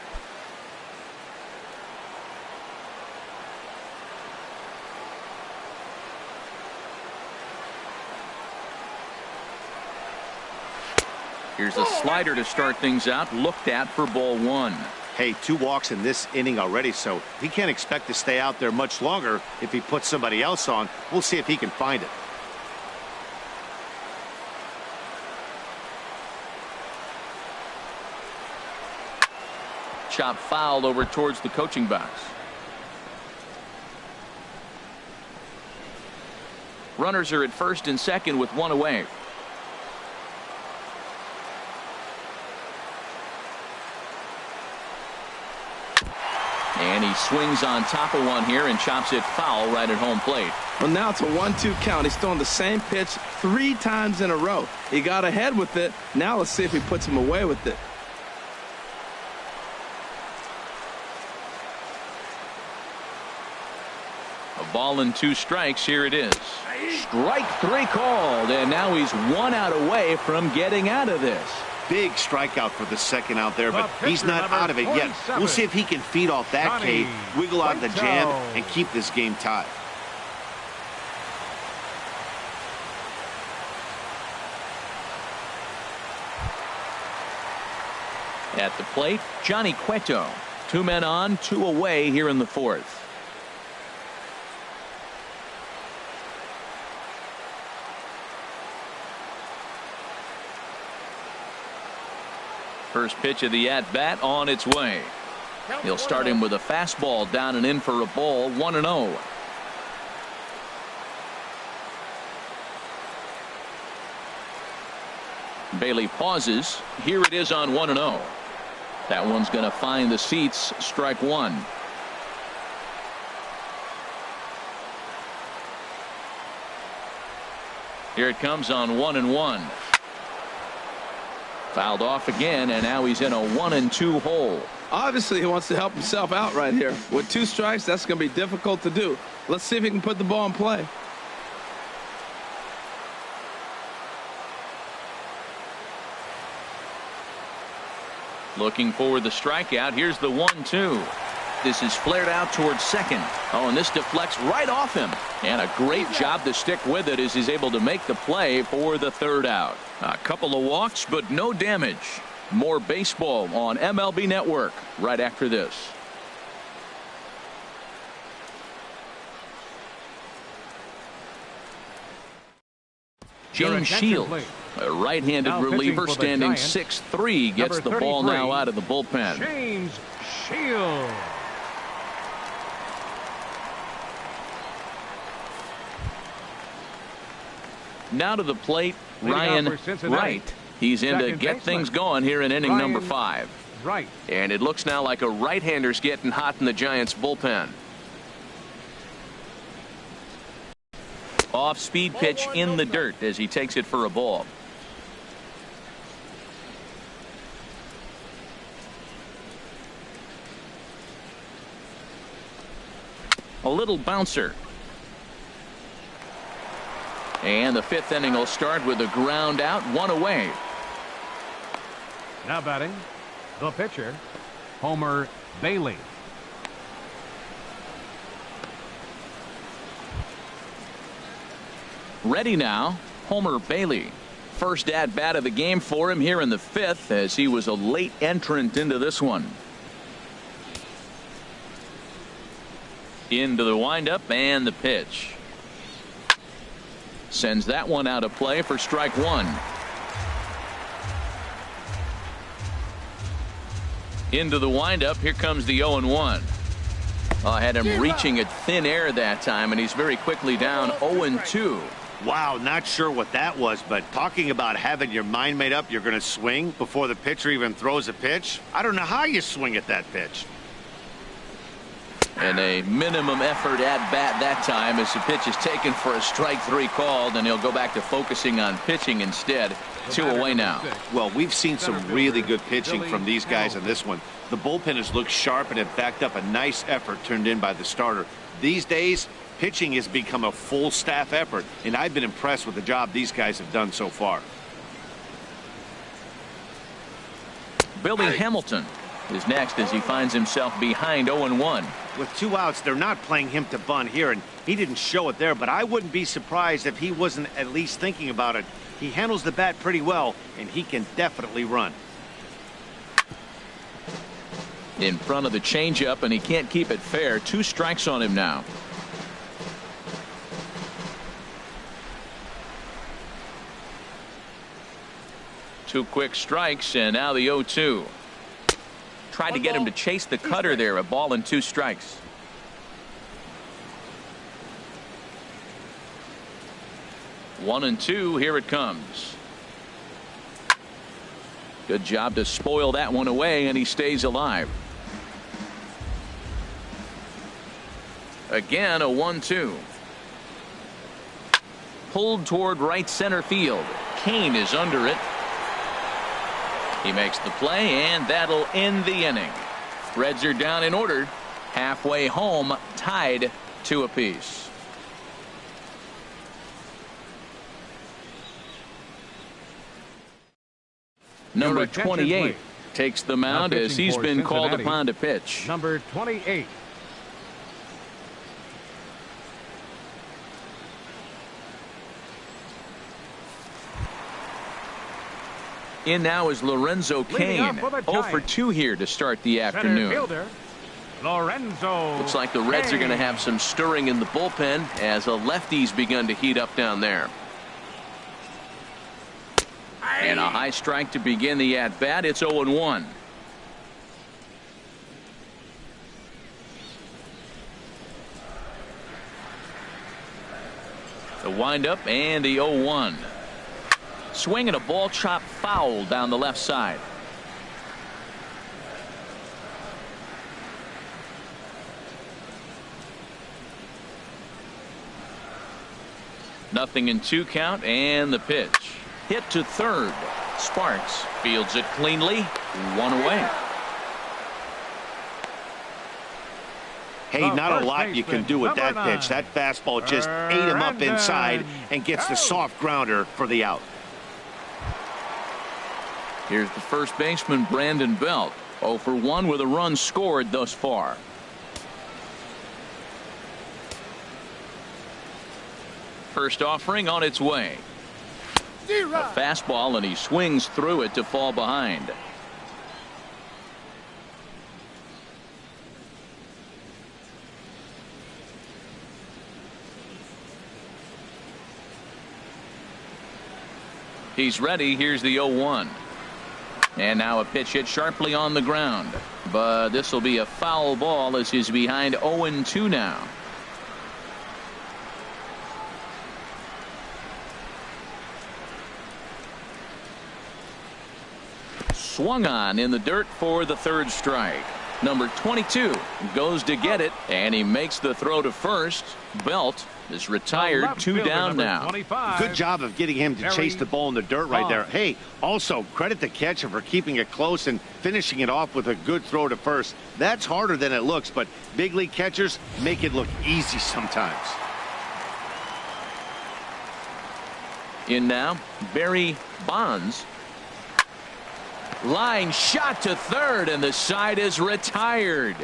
Here's a slider to start things out, looked at for ball 1. Hey, 2 walks in this inning already, so he can't expect to stay out there much longer if he puts somebody else on. We'll see if he can find it. Chop fouled over towards the coaching box. Runners are at first and second with 1 away. And he swings on top of one here and chops it foul right at home plate. Well, now it's a 1-2 count. He's throwing the same pitch 3 times in a row. He got ahead with it. Now let's see if he puts him away with it. A ball and 2 strikes. Here it is. Strike 3 called, and now he's 1 out away from getting out of this. Big strikeout for the second out there, but he's not out of it yet. We'll see if he can feed off that K, wiggle out the jam, and keep this game tied. At the plate, Johnny Cueto. 2 men on, 2 away here in the 4th. First pitch of the at-bat on its way. He'll start him with a fastball down and in for a ball, 1-0. Bailey pauses. Here it is on 1-0. That one's going to find the seats. Strike 1. Here it comes on 1-1. Fouled off again, and now he's in a 1-2 hole. Obviously, he wants to help himself out right here. With 2 strikes, that's going to be difficult to do. Let's see if he can put the ball in play. Looking for the strikeout. Here's the 1-2. This is flared out towards second. Oh, and this deflects right off him. And a great job to stick with it as he's able to make the play for the 3rd out. A couple of walks, but no damage. More baseball on MLB Network right after this. James Shields, a right-handed reliever standing 6'3", gets the ball now out of the bullpen. James Shields. Now to the plate, Ryan Wright. He's in to get things going here in inning number 5. Right. And it looks now like a right-hander's getting hot in the Giants bullpen. Off-speed pitch in the dirt as he takes it for a ball. A little bouncer. And the 5th inning will start with a ground out, 1 away. Now batting, the pitcher, Homer Bailey. Ready now, Homer Bailey. First at-bat of the game for him here in the 5th, as he was a late entrant into this one. Into the windup and the pitch. Sends that one out of play for strike 1. Into the windup. Here comes the 0-1. Had him reaching at thin air that time, and he's very quickly down 0-2. Wow, not sure what that was, but talking about having your mind made up you're going to swing before the pitcher even throws a pitch. I don't know how you swing at that pitch. And a minimum effort at bat that time as the pitch is taken for a strike 3 called, and he'll go back to focusing on pitching instead. 2 away now. Well, we've seen some really good pitching from these guys in this one. The bullpen has looked sharp and have backed up a nice effort turned in by the starter. These days, pitching has become a full staff effort, and I've been impressed with the job these guys have done so far. Billy Hamilton is next as he finds himself behind 0-1. With 2 outs, they're not playing him to bunt here, and he didn't show it there, but I wouldn't be surprised if he wasn't at least thinking about it. He handles the bat pretty well, and he can definitely run. In front of the changeup, and he can't keep it fair. 2 strikes on him now. Two quick strikes, and now the 0-2. Tried to get him to chase the cutter there. A ball and 2 strikes. One and 2. Here it comes. Good job to spoil that one away, and he stays alive. Again, a 1-2. Pulled toward right center field. Kane is under it. He makes the play, and that'll end the inning. Reds are down in order. Halfway home, tied 2 apiece. Number 28 takes the mound as he's been called upon to pitch. Number 28. In now is Lorenzo Cain. 0 for 2 here to start the afternoon. Lorenzo Looks like the Reds are going to have some stirring in the bullpen as a lefty's begun to heat up down there. And a high strike to begin the at-bat. It's 0-1. The windup and the 0-1. Swing and a ball chopped foul down the left side. Nothing in 2 count and the pitch. Hit to third. Sparks fields it cleanly. 1 away. Hey, not a lot you can do with that pitch. That fastball just ate him up inside and gets the soft grounder for the out. Here's the first baseman, Brandon Belt. 0 for 1 with a run scored thus far. First offering on its way. A fastball, and he swings through it to fall behind. He's ready. Here's the 0-1. And now a pitch hit sharply on the ground. But this will be a foul ball as he's behind 0-2 now. Swung on in the dirt for the third strike. Number 22 goes to get it, and he makes the throw to first. Belt is retired, 2 down now. Good job of getting him to chase the ball in the dirt right there. Hey, also credit the catcher for keeping it close and finishing it off with a good throw to first. That's harder than it looks, but big league catchers make it look easy sometimes. In now, Barry Bonds. Line shot to third, and the side is retired.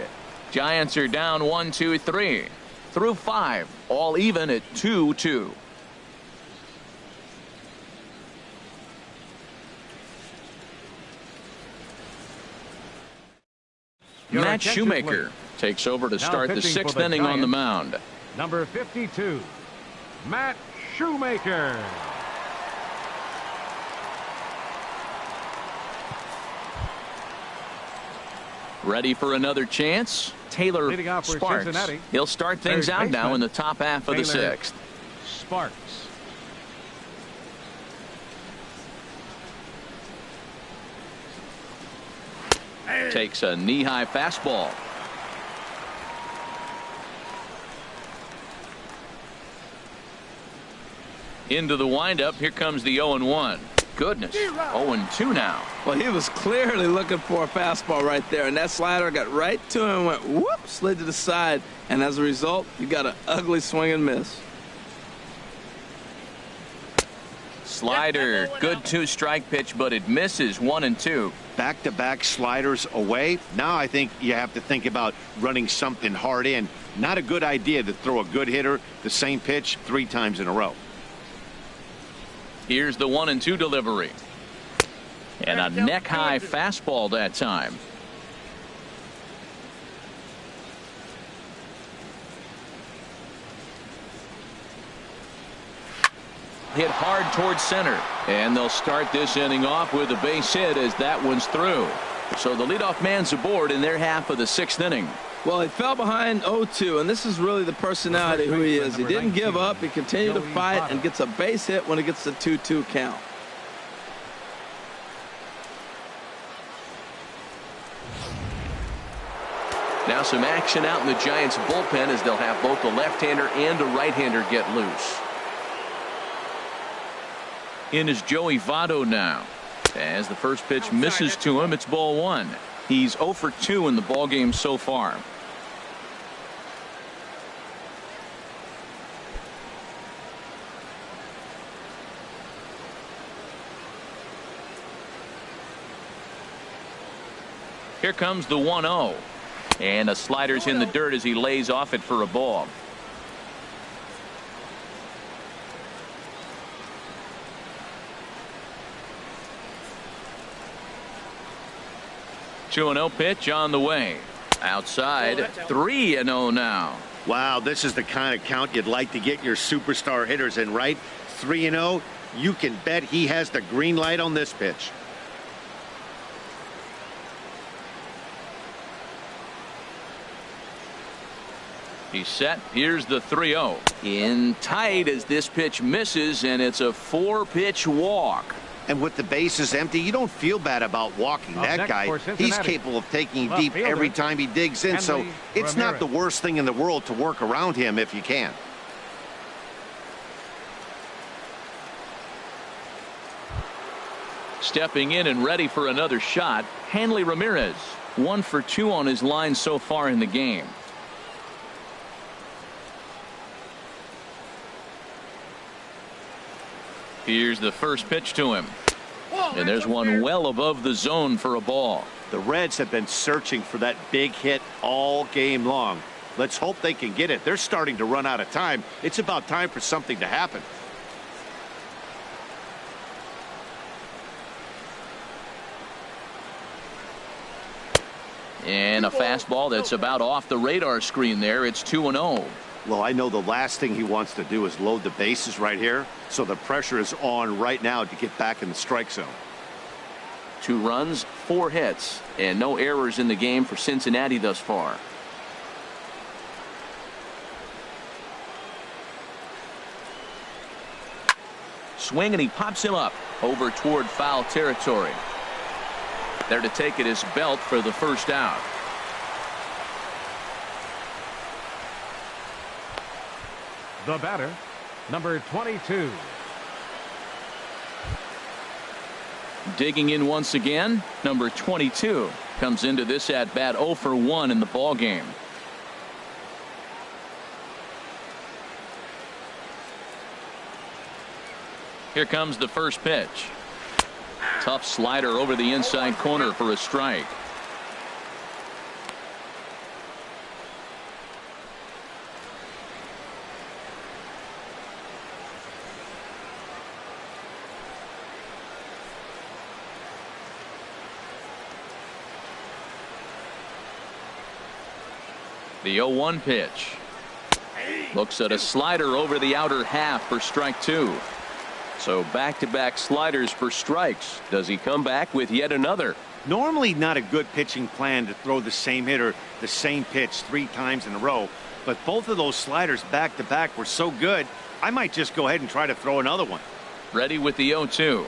Giants are down 1, 2, 3 through 5, all even at 2-2. Matt Shoemaker takes over to start the 6th inning on the mound. Number 52, Matt Shoemaker. Ready for another chance. Taylor Sparks. He'll start things out now in the top half of the 6th. Sparks. Takes a knee-high fastball. Into the windup. Here comes the 0-1. Goodness. 0-2 now. Well, he was clearly looking for a fastball right there, and that slider got right to him and went whoop, slid to the side, and as a result, you got an ugly swing and miss. Slider, good 2-strike pitch, but it misses. 1-2. Back-to-back sliders away. Now I think you have to think about running something hard in. Not a good idea to throw a good hitter the same pitch 3 times in a row. Here's the 1-2 delivery. And a neck-high fastball that time. Hit hard towards center. And they'll start this inning off with a base hit as that one's through. So the leadoff man's aboard in their half of the 6th inning. Well, he fell behind 0-2, and this is really the personality who he is. He didn't give up. He continued to fight and gets a base hit when it gets the 2-2 count. Now some action out in the Giants bullpen as they'll have both a left-hander and a right-hander get loose. In is Joey Votto now. As the first pitch misses to him, it's ball 1. He's 0 for 2 in the ballgame so far. Here comes the 1-0. And a slider's in the dirt as he lays off it for a ball. 2-0 pitch on the way. Outside, 3-0 now. Wow, this is the kind of count you'd like to get your superstar hitters in, right? 3-0, you can bet he has the green light on this pitch. He's set. Here's the 3-0. In tight as this pitch misses, and it's a 4-pitch walk. And with the bases empty, you don't feel bad about walking that guy. He's capable of taking deep every time he digs in, so it's not the worst thing in the world to work around him if you can. Stepping in and ready for another shot, Hanley Ramirez. 1 for 2 on his line so far in the game. Here's the first pitch to him. And there's one well above the zone for a ball. The Reds have been searching for that big hit all game long. Let's hope they can get it. They're starting to run out of time. It's about time for something to happen. And a fastball that's about off the radar screen there. It's 2-0. Well, I know the last thing he wants to do is load the bases right here, so the pressure is on right now to get back in the strike zone. 2 runs, 4 hits, and no errors in the game for Cincinnati thus far. Swing, and he pops him up over toward foul territory. There to take it is Belt for the first out. The batter, number 22. Digging in once again, number 22 comes into this at bat 0 for 1 in the ball game. Here comes the first pitch. Tough slider over the inside corner for a strike. The 0-1 pitch. Looks at a slider over the outer half for strike 2. So back-to-back sliders for strikes. Does he come back with yet another? Normally not a good pitching plan to throw the same hitter the same pitch 3 times in a row, but both of those sliders back-to-back were so good, I might just go ahead and try to throw another one. Ready with the 0-2.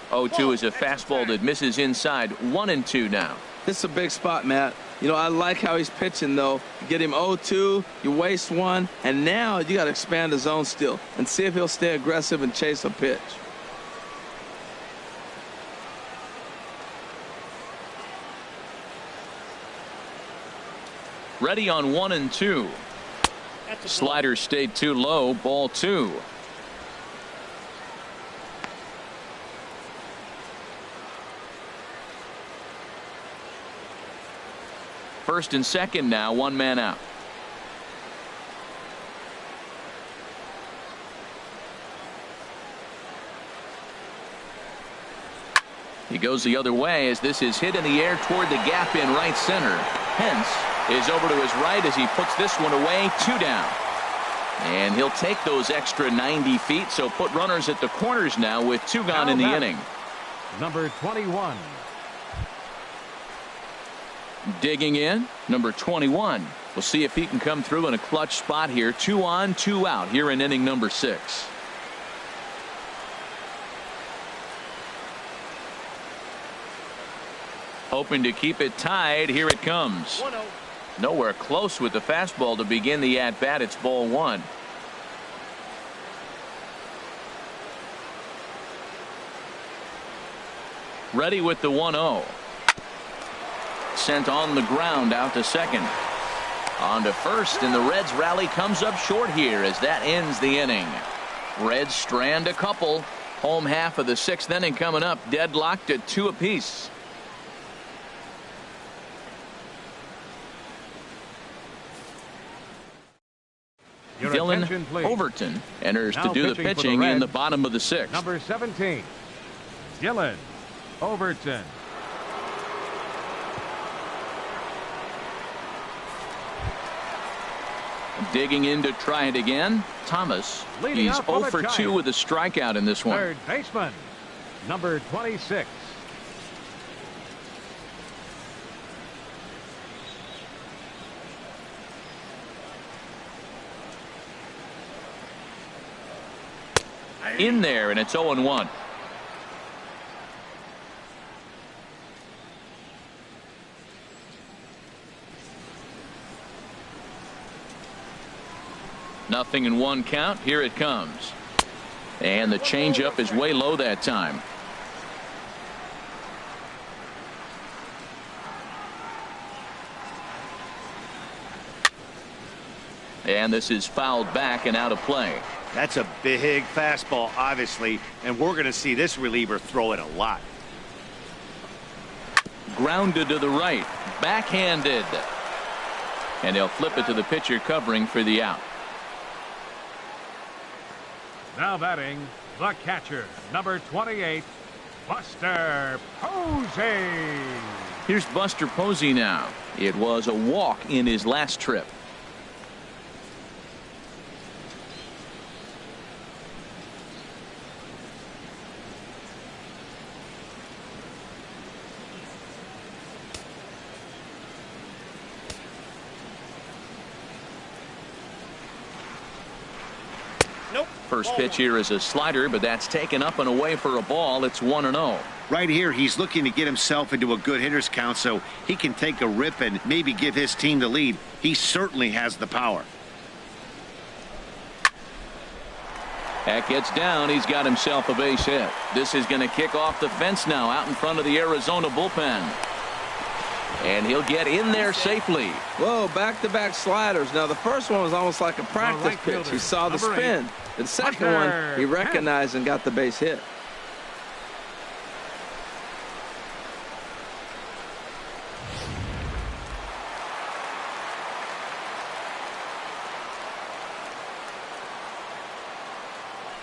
0-2 is a fastball that misses inside. 1-2 now. This is a big spot, Matt. You know, I like how he's pitching, though. You get him 0-2, you waste 1, and now you got to expand the zone still and see if he'll stay aggressive and chase a pitch. Ready on 1-2. Slider stayed too low. Ball 2. First and second now, 1 man out. He goes the other way as this is hit in the air toward the gap in right center. Hence is over to his right as he puts this one away. 2 down. And he'll take those extra 90 feet, so put runners at the corners now with 2 gone in the inning. Number 21. Digging in, number 21. We'll see if he can come through in a clutch spot here. 2 on, 2 out here in inning number 6. Hoping to keep it tied. Here it comes. 1-0. Nowhere close with the fastball to begin the at-bat. It's ball 1. Ready with the 1-0. Sent on the ground out to second. On to first, and the Reds rally comes up short here as that ends the inning. Reds strand a couple. Home half of the 6th inning coming up, deadlocked at 2 apiece. Dylan Overton enters to do the pitching in the bottom of the 6th. Number 17, Dylan Overton. Digging in to try it again. Thomas. Leading He's off for 0 for the 2 Giants. with a strikeout in this one. Third baseman, number 26. In there, and it's 0-1. Nothing in one count. Here it comes. And the changeup is way low that time. And this is fouled back and out of play. That's a big fastball, obviously, and we're going to see this reliever throw it a lot. Grounded to the right. Backhanded. And they'll flip it to the pitcher covering for the out. Now batting, the catcher, number 28, Buster Posey. Here's Buster Posey now. It was a walk in his last trip. First pitch here is a slider, but that's taken up and away for a ball. It's 1-0. Right here, he's looking to get himself into a good hitter's count so he can take a rip and maybe give his team the lead. He certainly has the power. That gets down. He's got himself a base hit. This is going to kick off the fence now out in front of the Arizona bullpen. And he'll get in there safely. Whoa, back-to-back sliders. Now, the first one was almost like a practice right pitch. fielder, He saw the number spin. 8, The second Buster one, he recognized and got the base hit.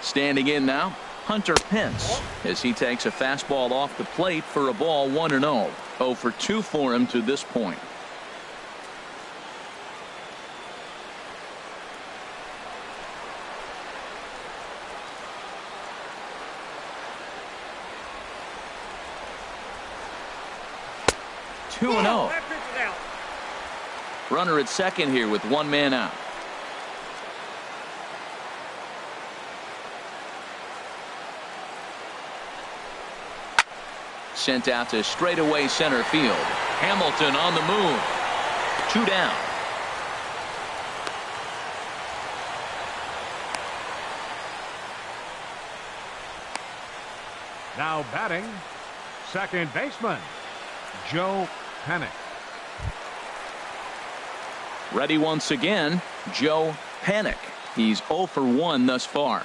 Standing in now, Hunter Pence, as he takes a fastball off the plate for a ball. 1-0. 0 for 2 for him to this point. Two and 0. That pitch is out. Runner at second here with one man out. Sent out to straightaway center field. Hamilton on the move. 2 down. Now batting, second baseman, Joe Panik. Ready once again, Joe Panik. He's 0 for 1 thus far.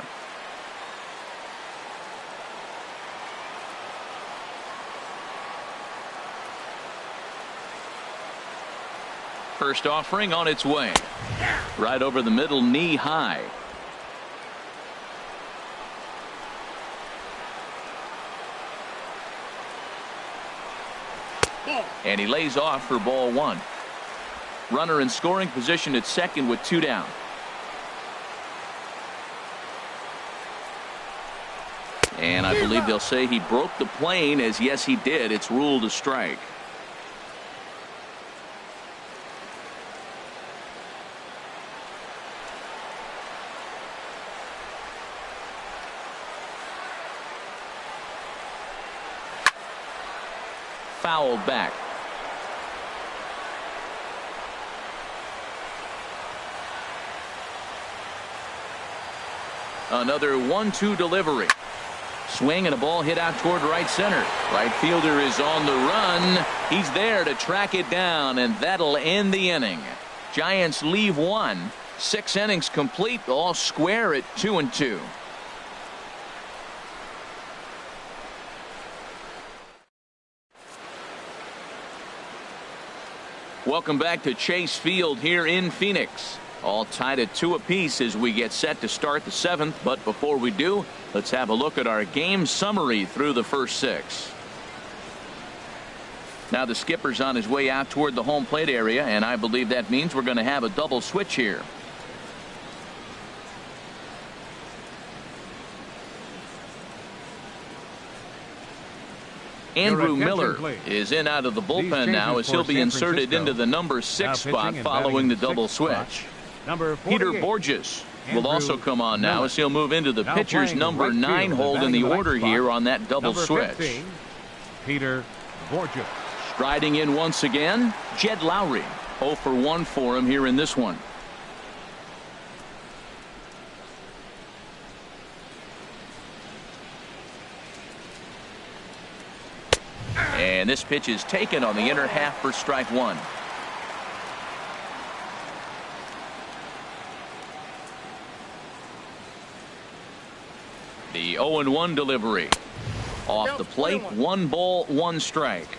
First offering on its way. Right over the middle, knee high. And he lays off for ball 1. Runner in scoring position at second with 2 down. And I believe they'll say he broke the plane, as yes he did. It's ruled a strike. Fouled back. Another 1-2 delivery. Swing and a ball hit out toward right center. Right fielder is on the run. He's there to track it down, and that'll end the inning. Giants leave 1. 6 innings complete, all square at 2-2. Welcome back to Chase Field here in Phoenix. All tied at 2 apiece as we get set to start the 7th. But before we do, let's have a look at our game summary through the first 6. Now the skipper's on his way out toward the home plate area, and I believe that means we're going to have a double switch here. Andrew Miller is in out of the bullpen now as he'll be inserted into the number 6 spot following the double switch. Peter Borges will also come on now as he'll move into the pitcher's number 9 hold in the order here on that double switch. Peter Borges. Striding in once again, Jed Lowry. 0 for 1 for him here in this one. And this pitch is taken on the inner half for strike 1. The 0-1 delivery. Off the plate, 1 ball, 1 strike.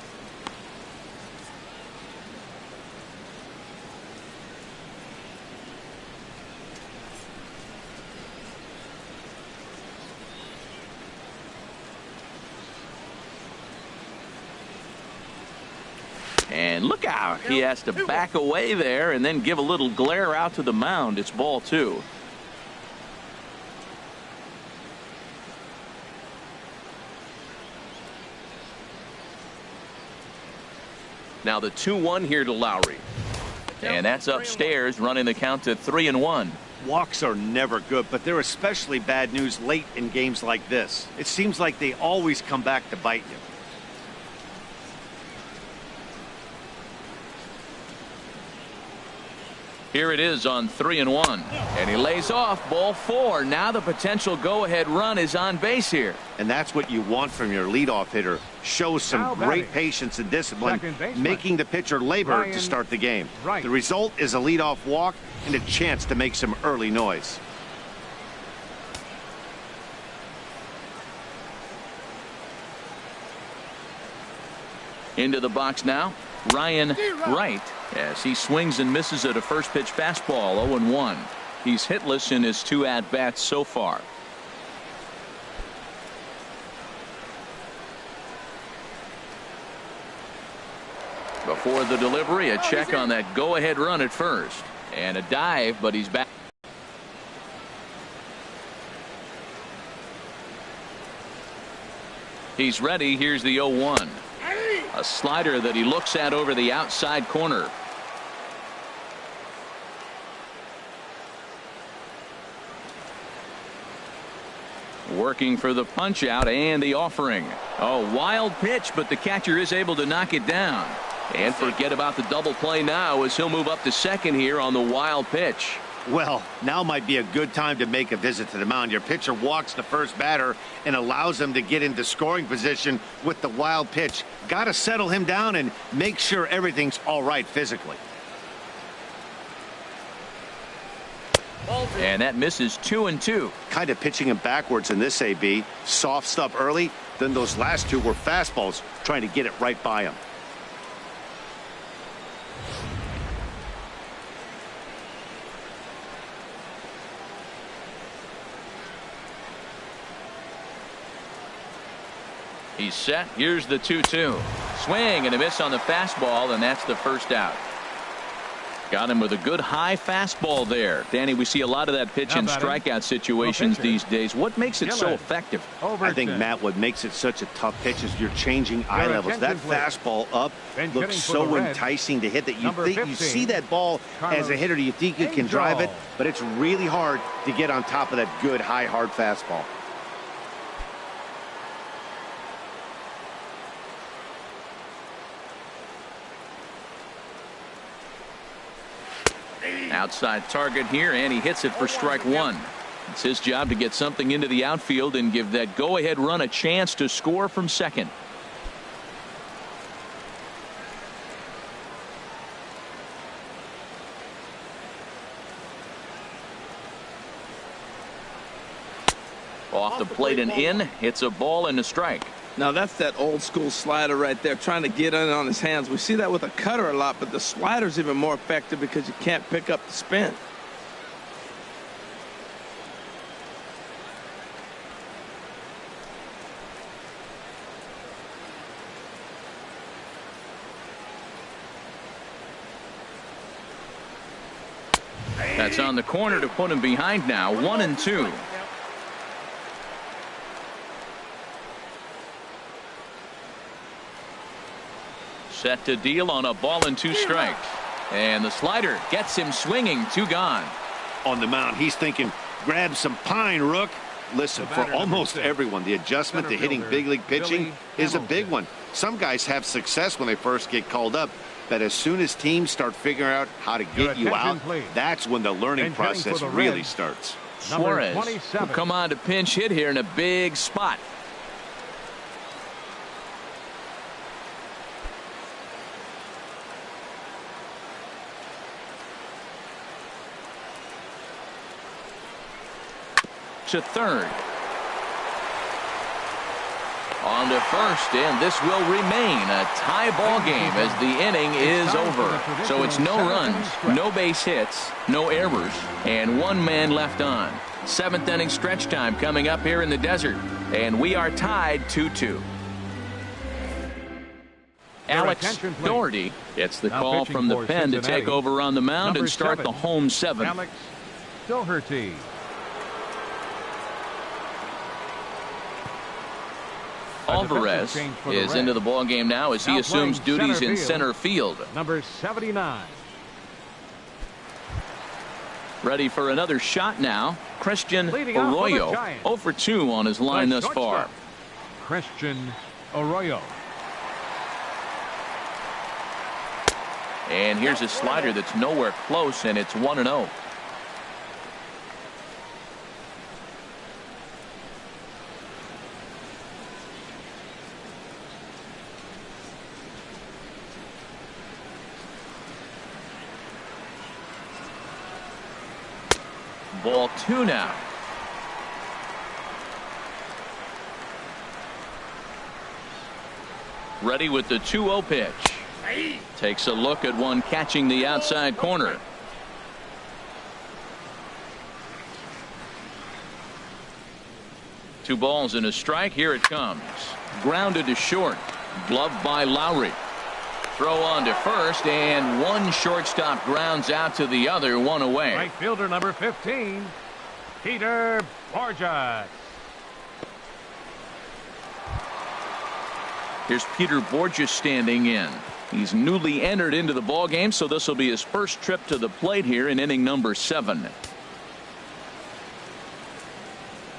And look out. He has to back away there and then give a little glare out to the mound. It's ball 2. Now the 2-1 here to Lowry. And that's upstairs, running the count to 3-1. Walks are never good, but they're especially bad news late in games like this. It seems like they always come back to bite you. Here it is on 3-1. And he lays off ball 4. Now the potential go-ahead run is on base here. And that's what you want from your leadoff hitter. Shows some great patience and discipline, making the pitcher labor to start the game. The result is a leadoff walk and a chance to make some early noise. Into the box now, Ryan Wright, as he swings and misses at a first pitch fastball. 0-1. He's hitless in his 2 at-bats so far. Before the delivery, a check on that go-ahead run at first. And a dive, but he's back. He's ready. Here's the 0-1. A slider that he looks at over the outside corner. Working for the punch out and the offering. A wild pitch, but the catcher is able to knock it down. And forget about the double play now as he'll move up to second here on the wild pitch. Well, now might be a good time to make a visit to the mound. Your pitcher walks the first batter and allows him to get into scoring position with the wild pitch. Got to settle him down and make sure everything's all right physically. And that misses 2-2. Kind of pitching him backwards in this AB. Soft stuff early, then those last 2 were fastballs, trying to get it right by him. He's set. Here's the 2-2. Swing and a miss on the fastball, and that's the first out. Got him with a good high fastball there. Danny, we see a lot of that pitch in strikeout situations these days. What makes it so effective? I think, Matt, what makes it such a tough pitch is you're changing eye levels. That fastball up looks so enticing to hit that you see that ball as a hitter, you think you can drive it, but it's really hard to get on top of that good high hard fastball. Outside target here, and he hits it for strike 1. It's his job to get something into the outfield and give that go-ahead run a chance to score from second. Off the plate and in. It's a ball and a strike. Now that's that old school slider right there, trying to get in on his hands. We see that with a cutter a lot, but the slider's even more effective because you can't pick up the spin. That's on the corner to put him behind now. 1-2. Set to deal on a ball and 2 strikes. And the slider gets him swinging. 2 gone. On the mound, he's thinking, grab some pine, Rook. Listen, for almost everyone, the adjustment to hitting big league pitching is a big one. Some guys have success when they first get called up, but as soon as teams start figuring out how to get you out, that's when the learning process really starts. Suarez will come on to pinch hit here in a big spot. To third. On to first, and this will remain a tie ball game as the inning is over. So it's no runs, no base hits, no errors, and 1 man left on. 7th inning stretch time coming up here in the desert, and we are tied 2-2. Alex Doherty gets the call from the pen to take over on the mound and start the home 7th. Alex Doherty. Alvarez is into the ball game now as he assumes duties in center field. Number 79. Ready for another shot now. Christian Arroyo 0 for 2 on his line thus far. Christian Arroyo. And here's a slider that's nowhere close, and it's 1-0. Ball 2 now. Ready with the 2-0 pitch. Takes a look at one catching the outside corner. Two balls and a strike. Here it comes. Grounded to short. Gloved by Lowry. Throw on to first, and one shortstop grounds out to the other, 1 away. Right fielder number 15, Peter Borjas. Here's Peter Borjas standing in. He's newly entered into the ball game, so this will be his first trip to the plate here in inning number 7.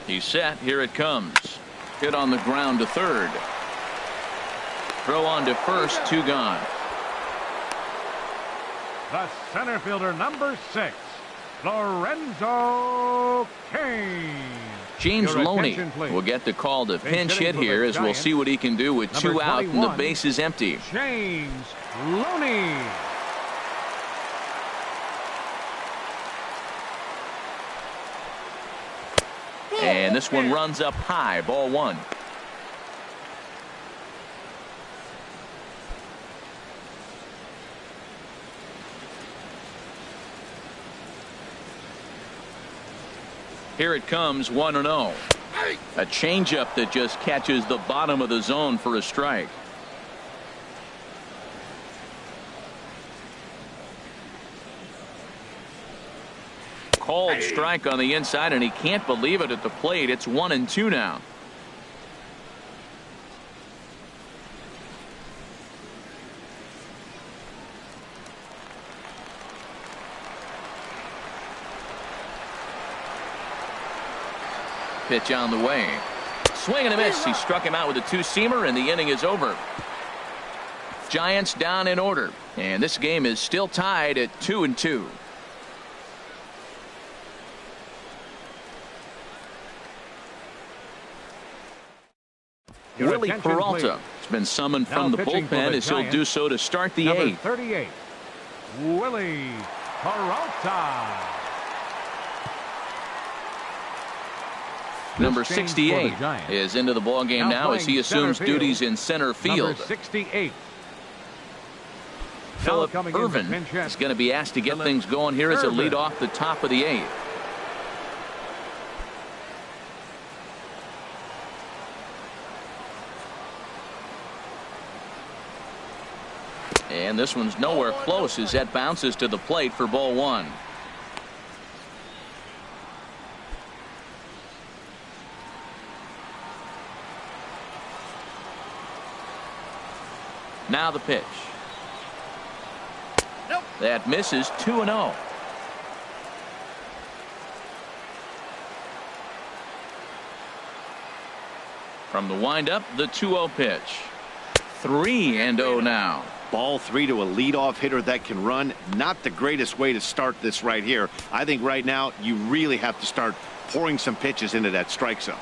He's set. Here it comes. Hit on the ground to third. Throw on to first, 2 gone. The center fielder number 6, Lorenzo Cain. James Loney will get the call to pinch hit here as we'll see what he can do with 2 out and the base is empty. James Loney. And this one runs up high, ball 1. Here it comes, 1-0. A changeup that just catches the bottom of the zone for a strike. Called strike on the inside, and he can't believe it at the plate. It's 1-2 now. Pitch on the way. Swing and a miss. He struck him out with a 2-seamer, and the inning is over. Giants down in order, and this game is still tied at 2-2. Willie Peralta has been summoned from the bullpen as he'll do so to start the 8th. 38, Willie Peralta. Number 68 is into the ball game now as he assumes duties in center field. Number 68. Philip Irvin is going to be asked to get things going here as a lead off the top of the 8th. And this one's nowhere close as that bounces to the plate for ball 1. Now the pitch. That misses 2-0. From the windup, the 2-0 pitch. 3-0 now. Ball 3 to a leadoff hitter that can run. Not the greatest way to start this right here. I think right now you really have to start pouring some pitches into that strike zone.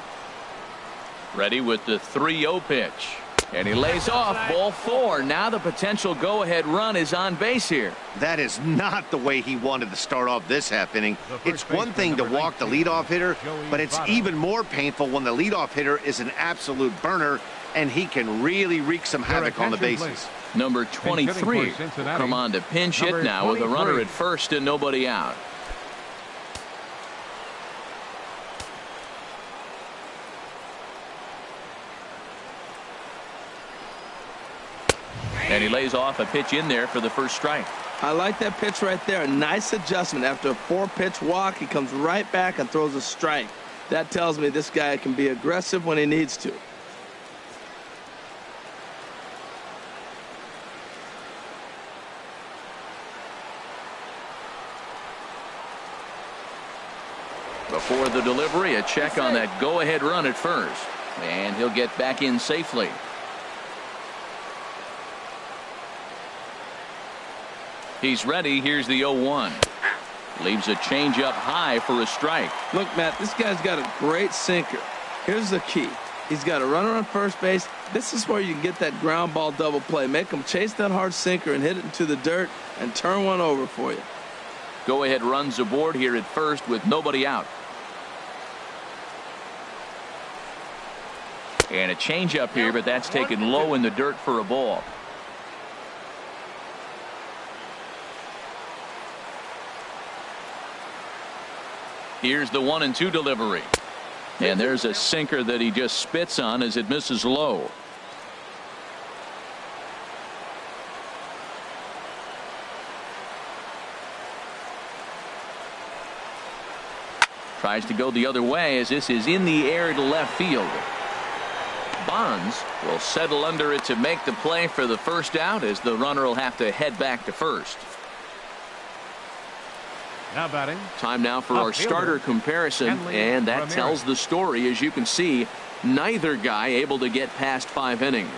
Ready with the 3-0 pitch. And he lays off ball 4. Now the potential go-ahead run is on base here. That is not the way he wanted to start off this half inning. It's one thing to walk the leadoff hitter, but it's even more painful when the leadoff hitter is an absolute burner and he can really wreak some havoc on the bases. Number 23 come on to pinch hit now with a runner at first and nobody out. And he lays off a pitch in there for the first strike. I like that pitch right there. Nice adjustment. After a 4-pitch walk, he comes right back and throws a strike. That tells me this guy can be aggressive when he needs to. Before the delivery, a check on that go-ahead run at first. And he'll get back in safely. He's ready. Here's the 0-1. Leaves a changeup high for a strike. Look, Matt, this guy's got a great sinker. Here's the key. He's got a runner on first base. This is where you can get that ground ball double play. Make him chase that hard sinker and hit it into the dirt and turn one over for you. Go-ahead runs aboard here at first with nobody out. And a changeup here, but that's taken low in the dirt for a ball. Here's the 1-2 delivery. And there's a sinker that he just spits on as it misses low. Tries to go the other way as this is in the air to left field. Bonds will settle under it to make the play for the first out as the runner will have to head back to first. Now batting. Time now for our starter comparison, and that tells the story. As you can see, neither guy able to get past 5 innings.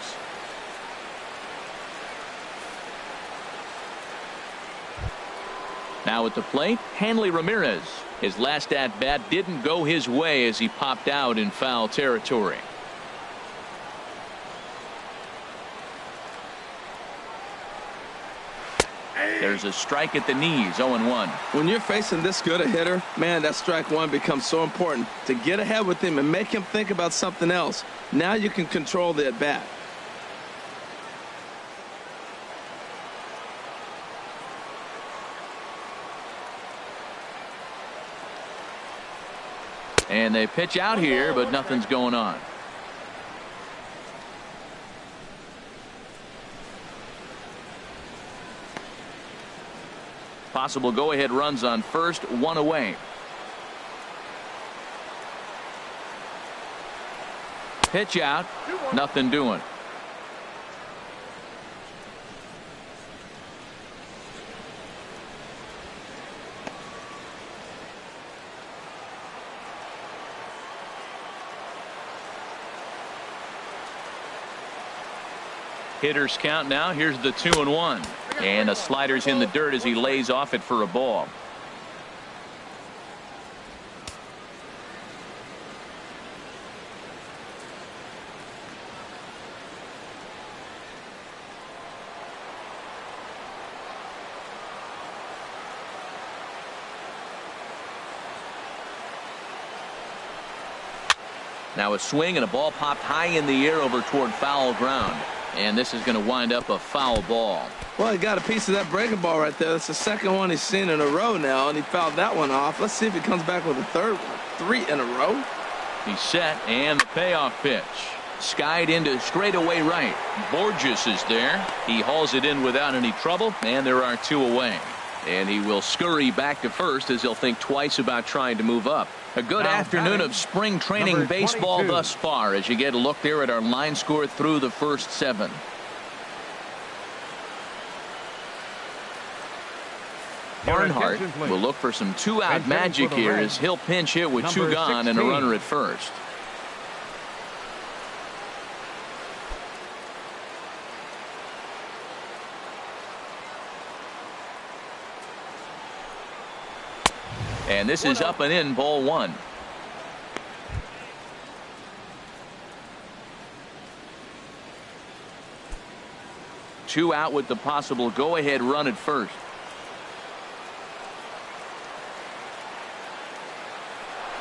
Now at the plate, Hanley Ramirez. His last at bat didn't go his way as he popped out in foul territory. There's a strike at the knees, 0-1. When you're facing this good a hitter, man, that strike one becomes so important to get ahead with him and make him think about something else. Now you can control the at bat. And they pitch out here, but nothing's going on. Possible go-ahead runs on first, 1 away. Pitch out, nothing doing. Hitters count now. Here's the 2-1. And a slider's in the dirt as he lays off it for a ball. Now a swing and a ball popped high in the air over toward foul ground. And this is going to wind up a foul ball. Well, he got a piece of that breaking ball right there. That's the second one he's seen in a row now, and he fouled that one off. Let's see if he comes back with a third one. 3 in a row. He's set, and the payoff pitch. Skied into straightaway right. Borges is there. He hauls it in without any trouble, and there are 2 away. And he will scurry back to first as he'll think twice about trying to move up. A good afternoon of spring training baseball thus far as you get a look there at our line score through the first 7. Barnhart will look for some two-out magic here as he'll pinch hit with two gone and a runner at first. And this is up and in, ball one. Two out with the possible go-ahead run at first.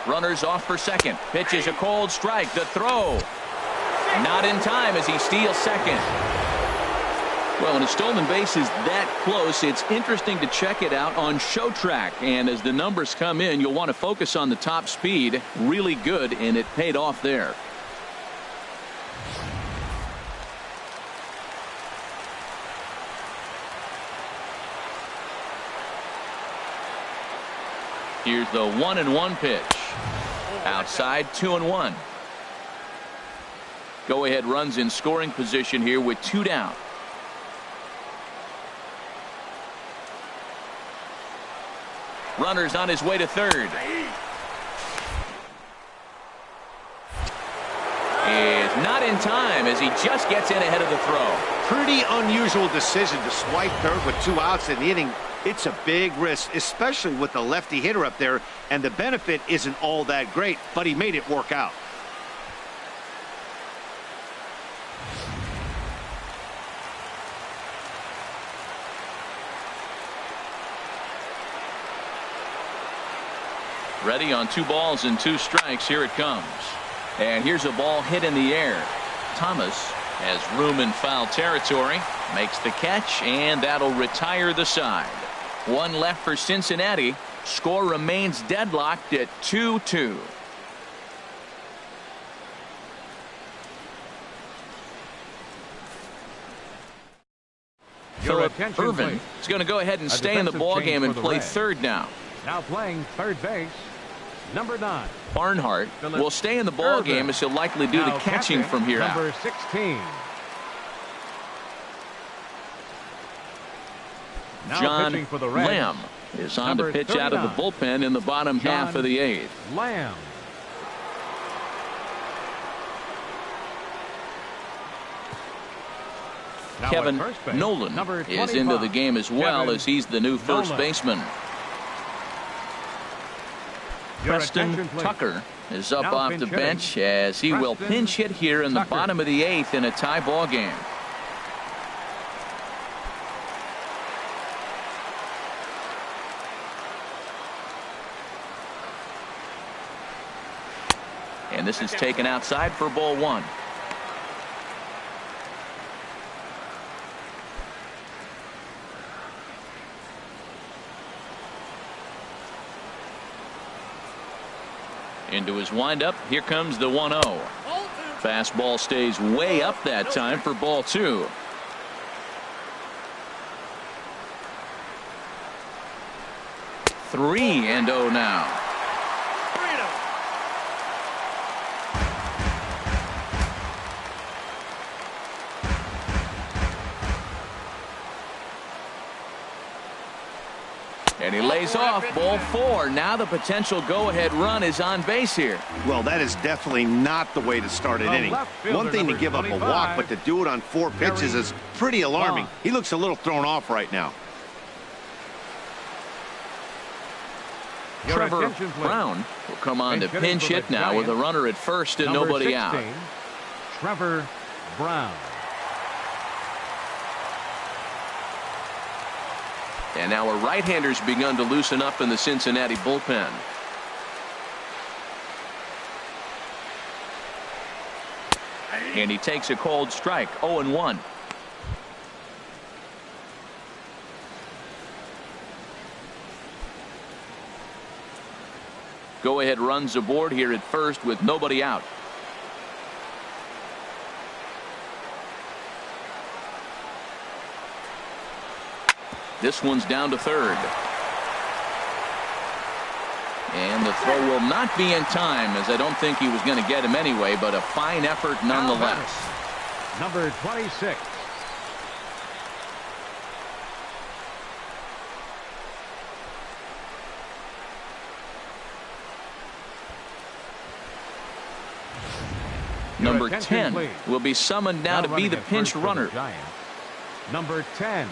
Runners off for second. Pitch is a cold strike. The throw. Not in time as he steals second. Well, when a stolen base is that close, it's interesting to check it out on Show Track. And as the numbers come in, you'll want to focus on the top speed. Really good, and it paid off there. Here's the 1-1 pitch. Outside, 2-1. Go-ahead runs in scoring position here with two down. Runner's on his way to third. Is not in time as he just gets in ahead of the throw. Pretty unusual decision to swipe third with two outs in the inning. It's a big risk, especially with the lefty hitter up there, and the benefit isn't all that great, but he made it work out. Ready on 2 balls and 2 strikes. Here it comes. And here's a ball hit in the air. Thomas has room in foul territory. Makes the catch, and that'll retire the side. One left for Cincinnati. Score remains deadlocked at 2-2. Phillip Ervin is going to go ahead and stay in the ballgame and play third now. Now playing third base, number 9. Barnhart will stay in the ballgame as he'll likely do the catching from here out. Number 16. John Lamb is on to pitch out of the bullpen in the bottom half of the 8th. Lamb. Kevin Nolan is into the game as well as he's the new first baseman. Preston Tucker is up off the bench as he will pinch hit here in the bottom of the 8th in a tie ball game. And this is taken outside for ball 1. Into his windup. Here comes the 1-0. Fastball stays way up that time for ball 2. Three and 0 now. And he lays off ball 4. Now the potential go-ahead run is on base here. Well, that is definitely not the way to start an inning. One thing to give up a walk, but to do it on 4 pitches is pretty alarming. He looks a little thrown off right now. Trevor Brown will come on to pinch hit now with a runner at first and nobody out. Trevor Brown. And now a right-hander's begun to loosen up in the Cincinnati bullpen. And he takes a cold strike, 0-1. Go-ahead runs aboard here at first with nobody out. This one's down to third. And the throw will not be in time, as I don't think he was going to get him anyway, but a fine effort nonetheless. Number 26. Number 10 will be summoned now to be the pinch runner. Number 10.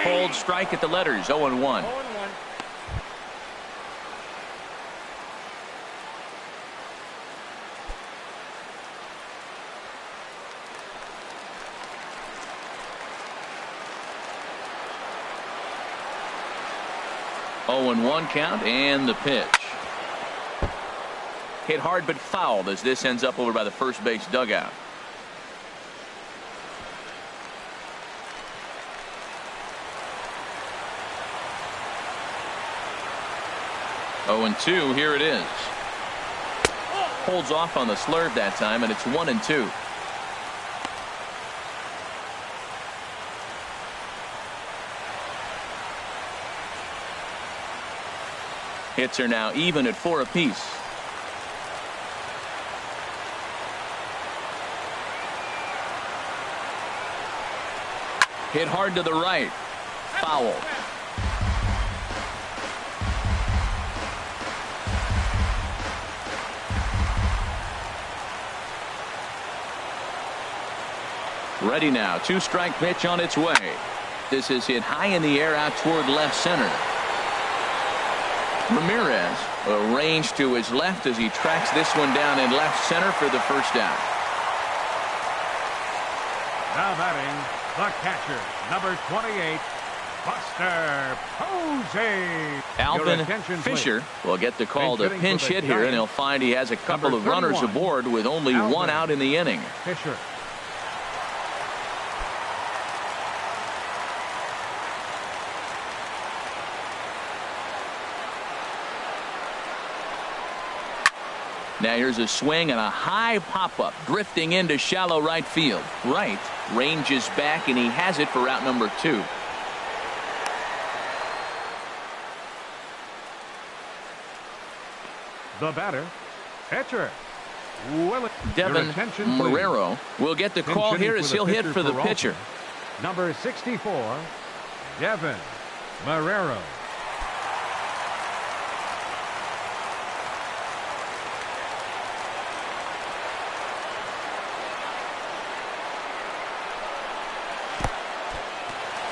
Hold strike at the letters, 0-1. 0-1. Oh, 0-1 count, and the pitch. Hit hard but fouled as this ends up over by the first base dugout. 0-2, here it is. Holds off on the slurve that time, and it's 1-2. Hits are now even at 4 apiece. Hit hard to the right. Foul. Ready now. 2-strike pitch on its way. This is hit high in the air out toward left center. Ramirez arranged to his left as he tracks this one down in left center for the first out. Now batting, the catcher, number 28, Buster Posey. Alvin Fisher will get the call to pinch hit here, and he'll find he has a couple of runners aboard with only one out in the inning. Fisher. Now here's a swing and a high pop-up drifting into shallow right field. Right ranges back, and he has it for out number 2. The batter, pitcher, Devin Marrero will get the call here as he'll hit for the pitcher. Number 64, Devin Marrero.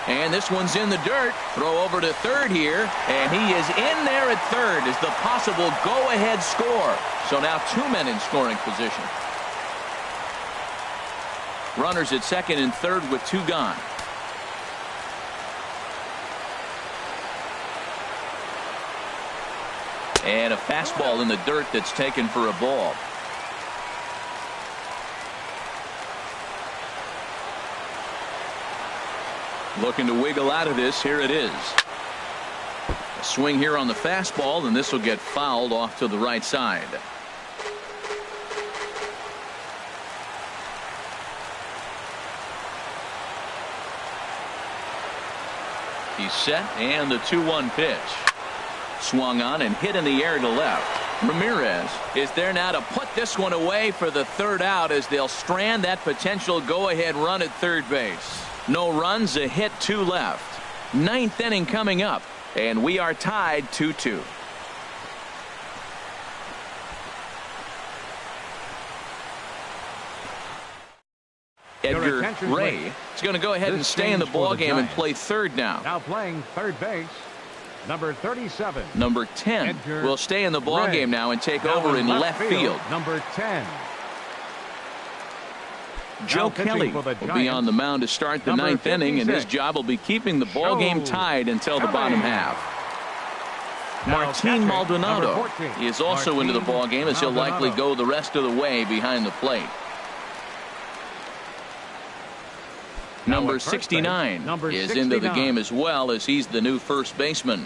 And this one's in the dirt. Throw over to third here, and he is in there at third as the possible go-ahead score. So now 2 men in scoring position. Runners at second and third with 2 gone. And a fastball in the dirt that's taken for a ball. Looking to wiggle out of this. Here it is. A swing here on the fastball, and this will get fouled off to the right side. He's set, and the 2-1 pitch. Swung on and hit in the air to left. Ramirez is there now to put this one away for the third out as they'll strand that potential go-ahead run at third base. No runs, a hit, 2 left. 9th inning coming up, and we are tied 2-2. Edgar Ray is going to go ahead and stay in the ballgame and play third now. Now playing third base, number 37. Number 10 will stay in the ballgame now and take over in left field. Number 10. Joe Kelly will be on the mound to start the 9th inning, and his job will be keeping the ball game tied until the bottom half. Martin Maldonado is also into the ball game as he'll likely go the rest of the way behind the plate. Number 69 is into the game as well, as he's the new first baseman.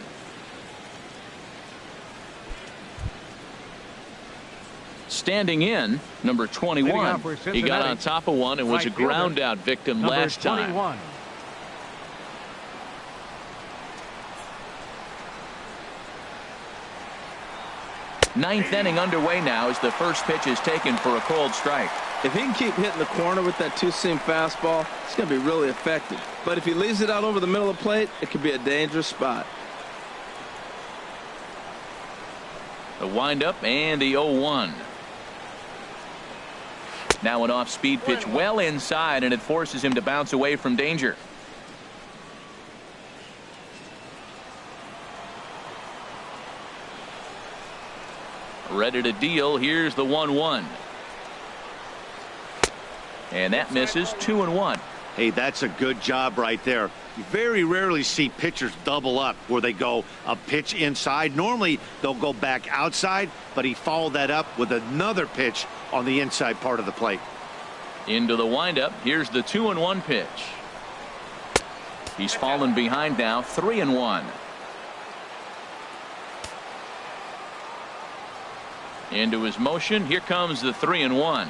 Standing in, number 21. He got on top of one and was a ground out victim last time. Ninth inning underway now as the first pitch is taken for a cold strike. If he can keep hitting the corner with that two-seam fastball, it's going to be really effective. But if he leaves it out over the middle of the plate, it could be a dangerous spot. The windup and the 0-1. Now an off-speed pitch well inside, and it forces him to bounce away from danger. Ready to deal. Here's the 1-1. And that misses. 2-1. Hey, that's a good job right there. You very rarely see pitchers double up where they go a pitch inside. Normally they'll go back outside, but he followed that up with another pitch on the inside part of the plate. Into the windup. Here's the 2-1 pitch. He's fallen behind now. 3-1. Into his motion. Here comes the 3-1.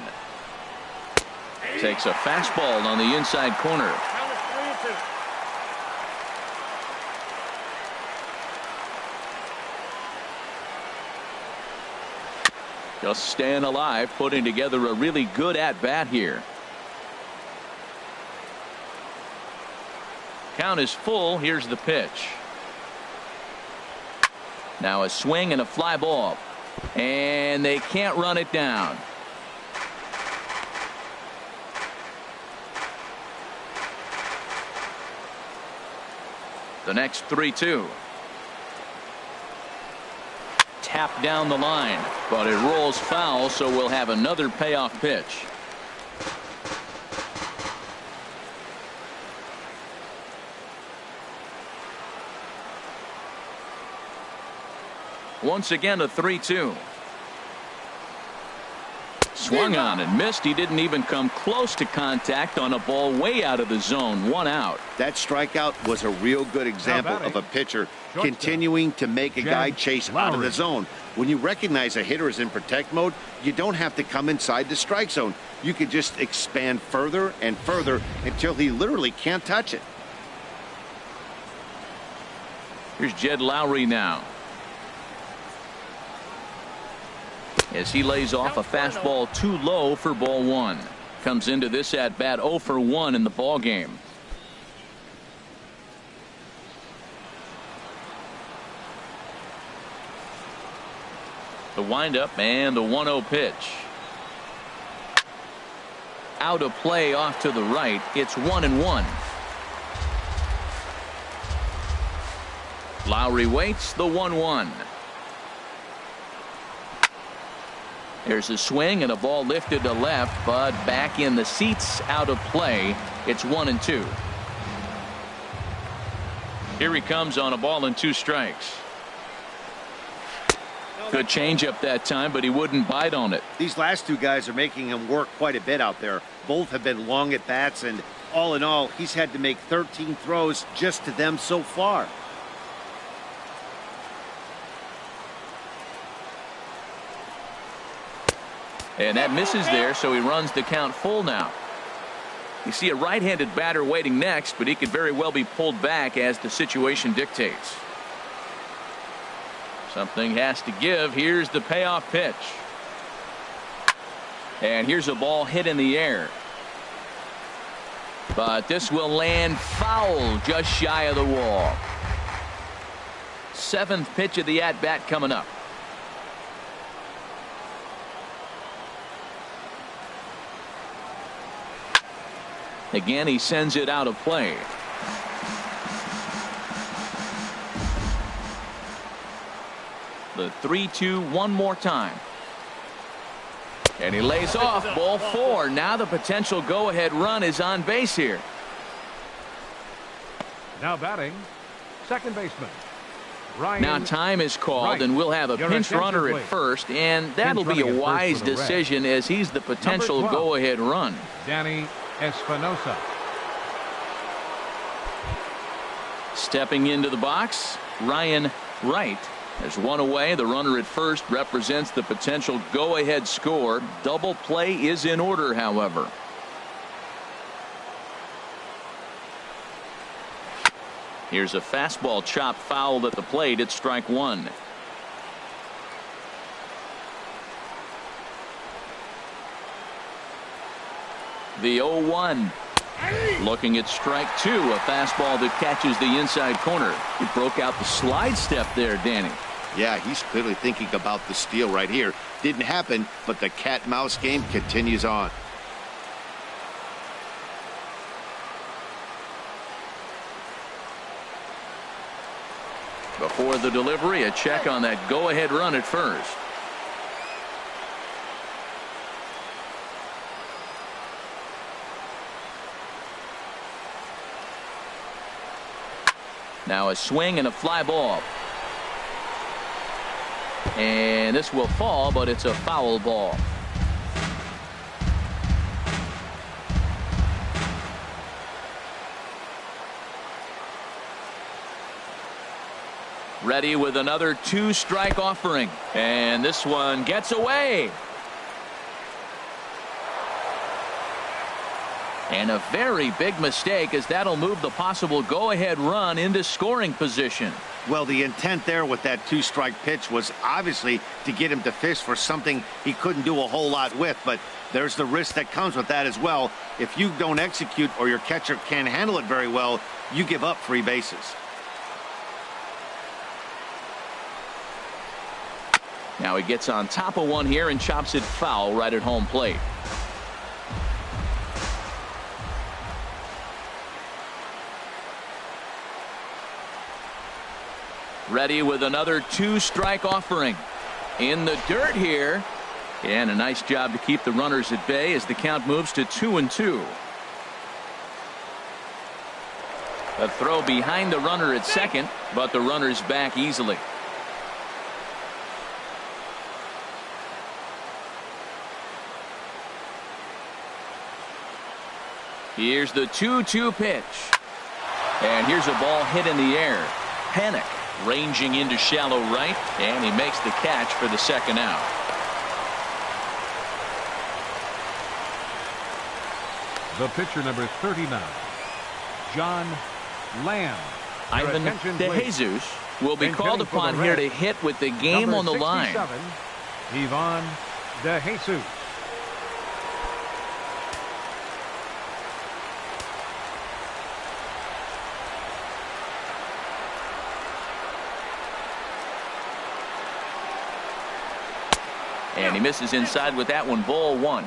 Takes a fastball on the inside corner. Just staying alive, putting together a really good at-bat here. Count is full. Here's the pitch. Now a swing and a fly ball. And they can't run it down. The next 3-2. Tapped down the line, but it rolls foul, so we'll have another payoff pitch. Once again a 3-2. Swung on and missed. He didn't even come close to contact on a ball way out of the zone. 1 out. That strikeout was a real good example of a pitcher continuing to make a guy chase out of the zone. When you recognize a hitter is in protect mode, you don't have to come inside the strike zone. You can just expand further and further until he literally can't touch it. Here's Jed Lowry now. As he lays off a fastball too low for ball 1. Comes into this at bat 0 for 1 in the ball game. The windup and the 1-0 pitch. Out of play off to the right. It's 1-1. Lowry waits. The 1-1. There's a swing and a ball lifted to left, but back in the seats, out of play. It's 1-2. Here he comes on a ball and 2 strikes. Good changeup that time, but he wouldn't bite on it. These last 2 guys are making him work quite a bit out there. Both have been long at bats, and all in all, he's had to make 13 throws just to them so far. And that misses there, so he runs the count full now. You see a right-handed batter waiting next, but he could very well be pulled back as the situation dictates. Something has to give. Here's the payoff pitch. And here's a ball hit in the air. But this will land foul just shy of the wall. 7th pitch of the at-bat coming up. Again, he sends it out of play. The 3-2 one more time. And he lays off. Ball 4. Now the potential go-ahead run is on base here. Now batting, second baseman Ryan. Now time is called, and we'll have a pinch runner at first, and that'll be a wise decision as he's the potential go-ahead run. Danny Espinosa. Stepping into the box, Ryan Wright. There's one away. The runner at first represents the potential go-ahead score. Double play is in order, however. Here's a fastball chopped foul at the plate. It's strike 1. The 0-1. Looking at strike two, a fastball that catches the inside corner. He broke out the slide step there, Danny. Yeah, he's clearly thinking about the steal right here. Didn't happen, but the cat-mouse game continues on. Before the delivery, a check on that go-ahead run at first. Now a swing and a fly ball. And this will fall, but it's a foul ball. Ready with another two-strike offering. And this one gets away. And a very big mistake, as that'll move the possible go-ahead run into scoring position. Well, the intent there with that two-strike pitch was obviously to get him to fish for something he couldn't do a whole lot with, but there's the risk that comes with that as well. If you don't execute or your catcher can't handle it very well, you give up free bases. Now he gets on top of one here and chops it foul right at home plate. Ready with another two-strike offering. In the dirt here. And a nice job to keep the runners at bay as the count moves to 2-2. A throw behind the runner at second, but the runner's back easily. Here's the 2-2 pitch. And here's a ball hit in the air. Panik ranging into shallow right, and he makes the catch for the second out. The pitcher, number 39, John Lamb. Ivan DeJesus will be called upon here to hit with the game on the line. Ivan DeJesus. And he misses inside with that one. Ball one.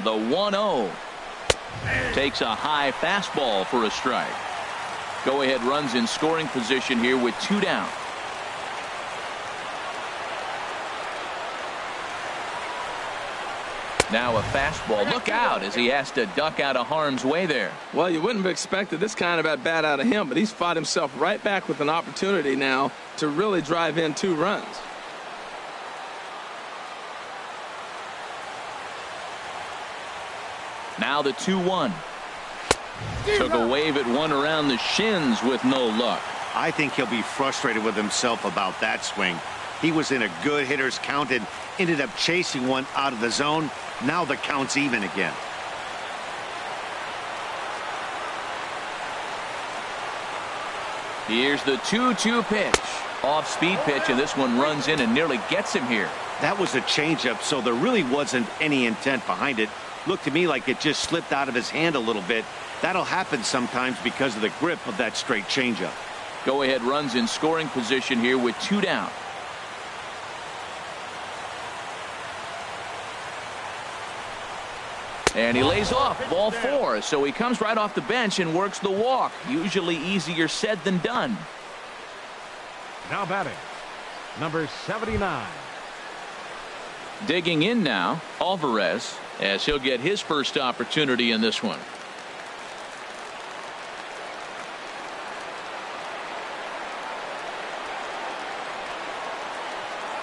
The 1-0 takes a high fastball for a strike. Go ahead runs in scoring position here with two down. Now a fastball. Look out as he has to duck out of harm's way there. Well, you wouldn't have expected this kind of at bat out of him, but he's fought himself right back with an opportunity now to really drive in 2 runs. Now the 2-1. Took a wave at one around the shins with no luck. I think he'll be frustrated with himself about that swing. He was in a good hitter's count and ended up chasing one out of the zone. Now the count's even again. Here's the 2-2 pitch. Off-speed pitch, and this one runs in and nearly gets him here. That was a changeup, so there really wasn't any intent behind it. Looked to me like it just slipped out of his hand a little bit. That'll happen sometimes because of the grip of that straight changeup. Go-ahead runs in scoring position here with 2 down. And he lays off. Ball 4. So he comes right off the bench and works the walk. Usually easier said than done. Now batting, number 79. Digging in now, Alvarez, as he'll get his first opportunity in this one.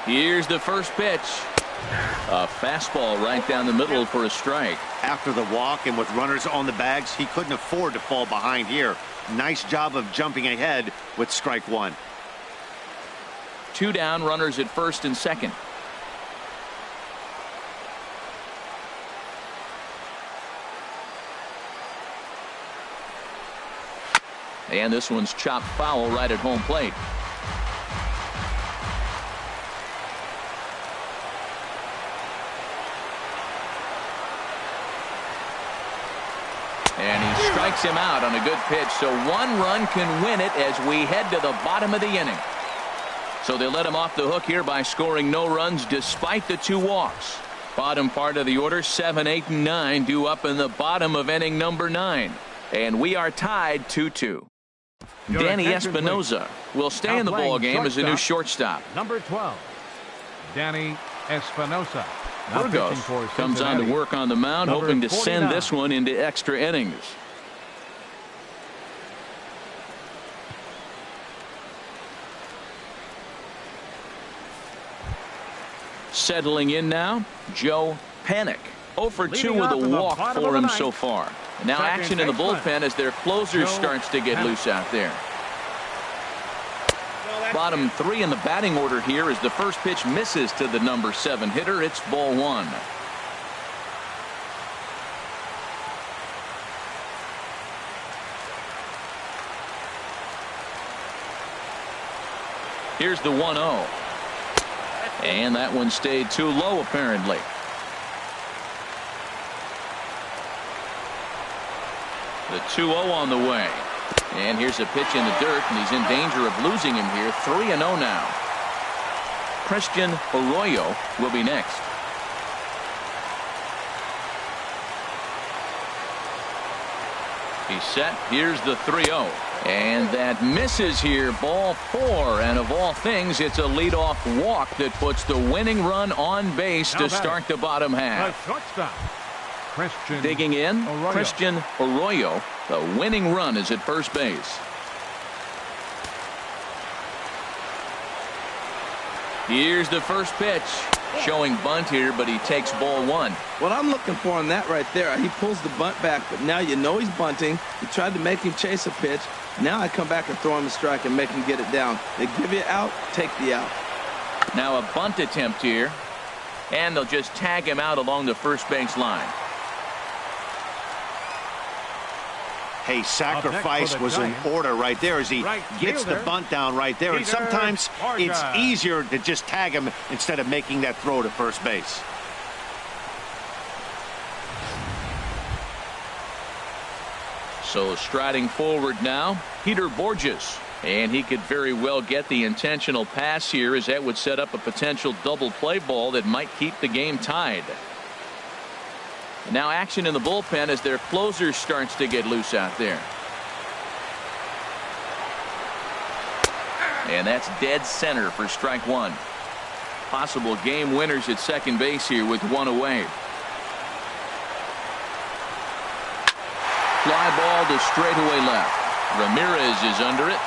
Here's the first pitch. A fastball right down the middle for a strike. After the walk and with runners on the bags, he couldn't afford to fall behind here. Nice job of jumping ahead with strike 1. 2 down, runners at first and second. And this one's chopped foul right at home plate. And he strikes him out on a good pitch, so one run can win it as we head to the bottom of the inning. So they let him off the hook here by scoring no runs despite the 2 walks. Bottom part of the order, 7, 8, and 9 due up in the bottom of inning number 9. And we are tied 2-2. Danny Espinosa will stay in the ball game as a new shortstop. Number 12, Danny Espinosa. Burgos comes on to work on the mound, hoping to send this one into extra innings. Settling in now, Joe Panik. 0 for 2 with a walk for him so far. Now action in the bullpen as their closer starts to get loose out there. Bottom 3 in the batting order here as the first pitch misses to the number 7 hitter. It's ball 1. Here's the 1-0. And that one stayed too low apparently. The 2-0 on the way. And here's a pitch in the dirt, and he's in danger of losing him here. 3-0 now. Christian Arroyo will be next. He's set. Here's the 3-0. And that misses here. Ball 4. And of all things, it's a leadoff walk that puts the winning run on base to start the bottom half. Digging in, Christian Arroyo. The winning run is at first base. Here's the first pitch. Showing bunt here, but he takes ball 1. What I'm looking for on that right there, he pulls the bunt back, but now you know he's bunting. He tried to make him chase a pitch. Now I come back and throw him a strike and make him get it down. They give you out, take the out. Now a bunt attempt here, and they'll just tag him out along the first base line. Hey, sacrifice was in order right there as he gets the bunt down right there. And sometimes it's easier to just tag him instead of making that throw to first base. So striding forward now, Peter Borges. And he could very well get the intentional pass here as that would set up a potential double play ball that might keep the game tied. Now action in the bullpen as their closer starts to get loose out there. And that's dead center for strike 1. Possible game winners at second base here with 1 away. Fly ball to straightaway left. Ramirez is under it.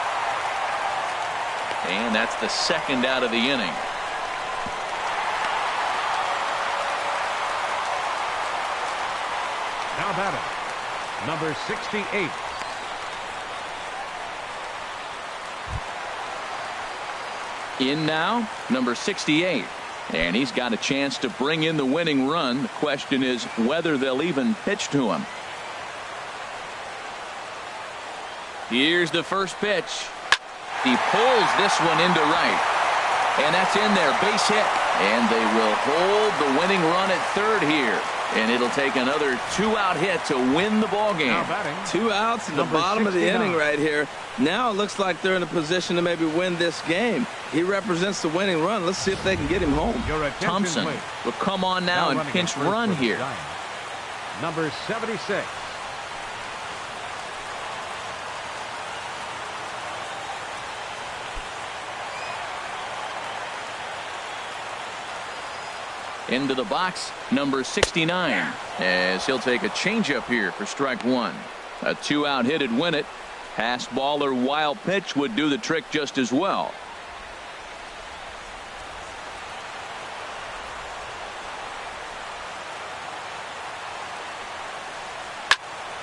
And that's the second out of the inning. Now batting, number 68. In now, number 68. And he's got a chance to bring in the winning run. The question is whether they'll even pitch to him. Here's the first pitch. He pulls this one into right. And that's in there, base hit. And they will hold the winning run at third here. And it'll take another 2-out hit to win the ball game. 2 outs in the bottom of the inning right here. Now it looks like they're in a position to maybe win this game. He represents the winning run. Let's see if they can get him home. Thompson will come on now and pinch run here. Number 76. Into the box, number 69, as he'll take a changeup here for strike 1. A 2-out hit'd win it. Pass ball or wild pitch would do the trick just as well.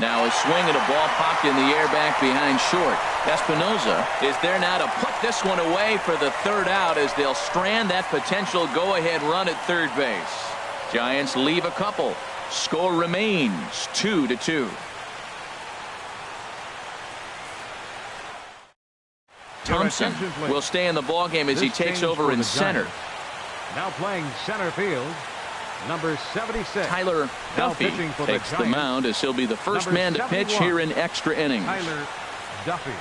Now a swing and a ball popped in the air back behind short. Espinosa is there now to put this one away for the 3rd out as they'll strand that potential go-ahead run at third base. Giants leave a couple. Score remains 2-2. Thompson will stay in the ballgame as he takes over in center. Now playing center field, number 76. Tyler Duffy takes the mound as he'll be the first man to pitch here in extra innings. Tyler Duffy.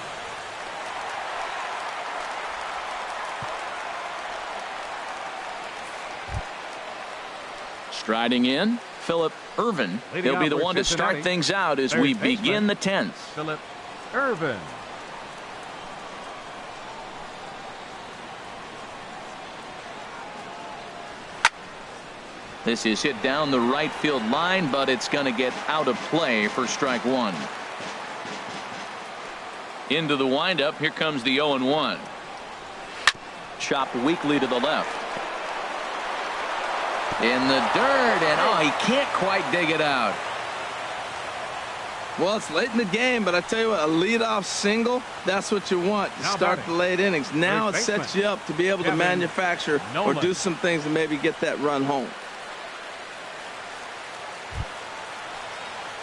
Striding in, Phillip Ervin. He'll be the one to start things out as we begin the 10th. Phillip Ervin. This is hit down the right field line, but it's going to get out of play for strike one. Into the windup. Here comes the 0-1. Chopped weakly to the left. In the dirt, and he can't quite dig it out. Well, it's late in the game, but I tell you what, a leadoff single, that's what you want to start the late innings. Now it sets you up to be able to manufacture or do some things and maybe get that run home.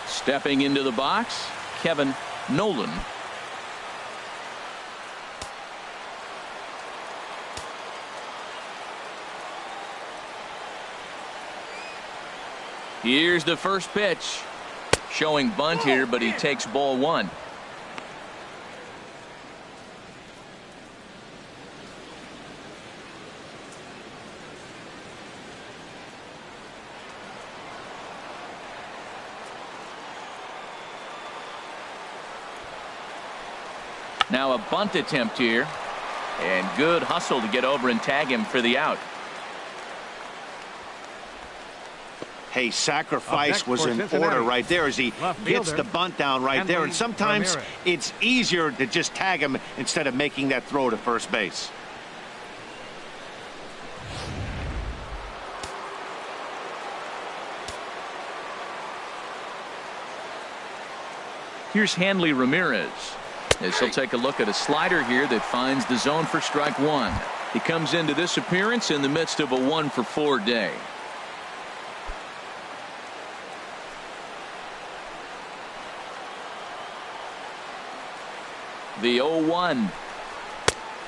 Stepping into the box, Kevin Nolan. Here's the first pitch. Showing bunt here, but he takes ball one. Now a bunt attempt here. And good hustle to get over and tag him for the out. Hey, sacrifice was in order right there as he gets the bunt down right there. And sometimes it's easier to just tag him instead of making that throw to first base. Here's Hanley Ramirez as he'll take a look at a slider here that finds the zone for strike one. He comes into this appearance in the midst of a 1-for-4 day. The 0-1.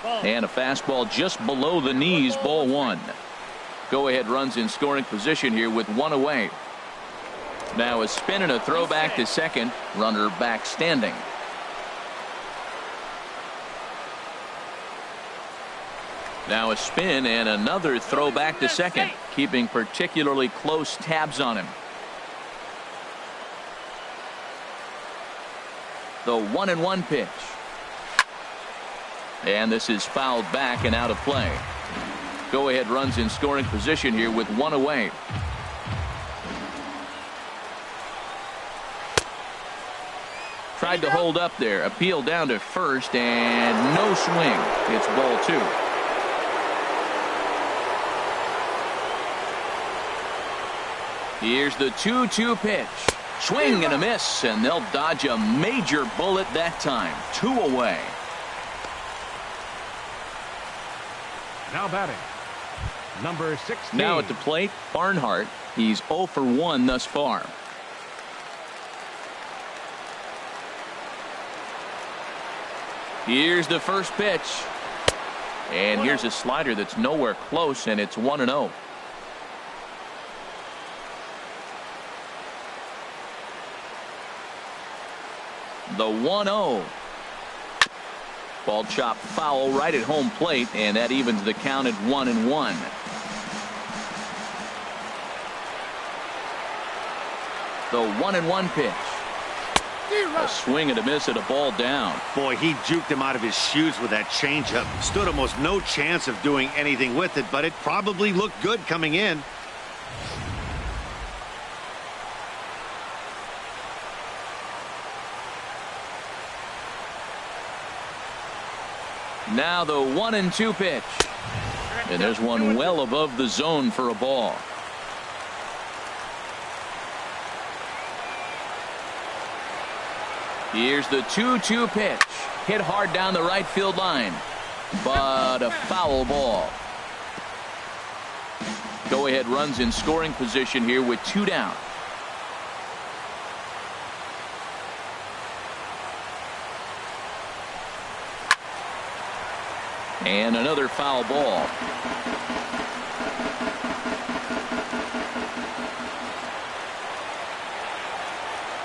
And a fastball just below the knees, ball one. Go ahead runs in scoring position here with one away. Now a spin and a throw back to second. Runner back standing. Now a spin and another throw back to second, keeping particularly close tabs on him. The 1-1 pitch. And this is fouled back and out of play. Go ahead runs in scoring position here with one away. Tried to hold up there. Appeal down to first and no swing. It's ball two. Here's the 2-2 pitch. Swing and a miss, and they'll dodge a major bullet that time. Two away. Now batting, number 16. Now at the plate, Barnhart. He's 0 for 1 thus far. Here's the first pitch. And here's a slider that's nowhere close, and it's 1-0. The 1-0. Ball chopped foul right at home plate, and that evens the count at 1-1. The 1-1 pitch. A swing and a miss at a ball down. Boy, he juked him out of his shoes with that changeup. Stood almost no chance of doing anything with it, but it probably looked good coming in. Now the 1-2 pitch. And there's one well above the zone for a ball. Here's the 2-2 pitch. Hit hard down the right field line. But a foul ball. Go ahead runs in scoring position here with two down. And another foul ball.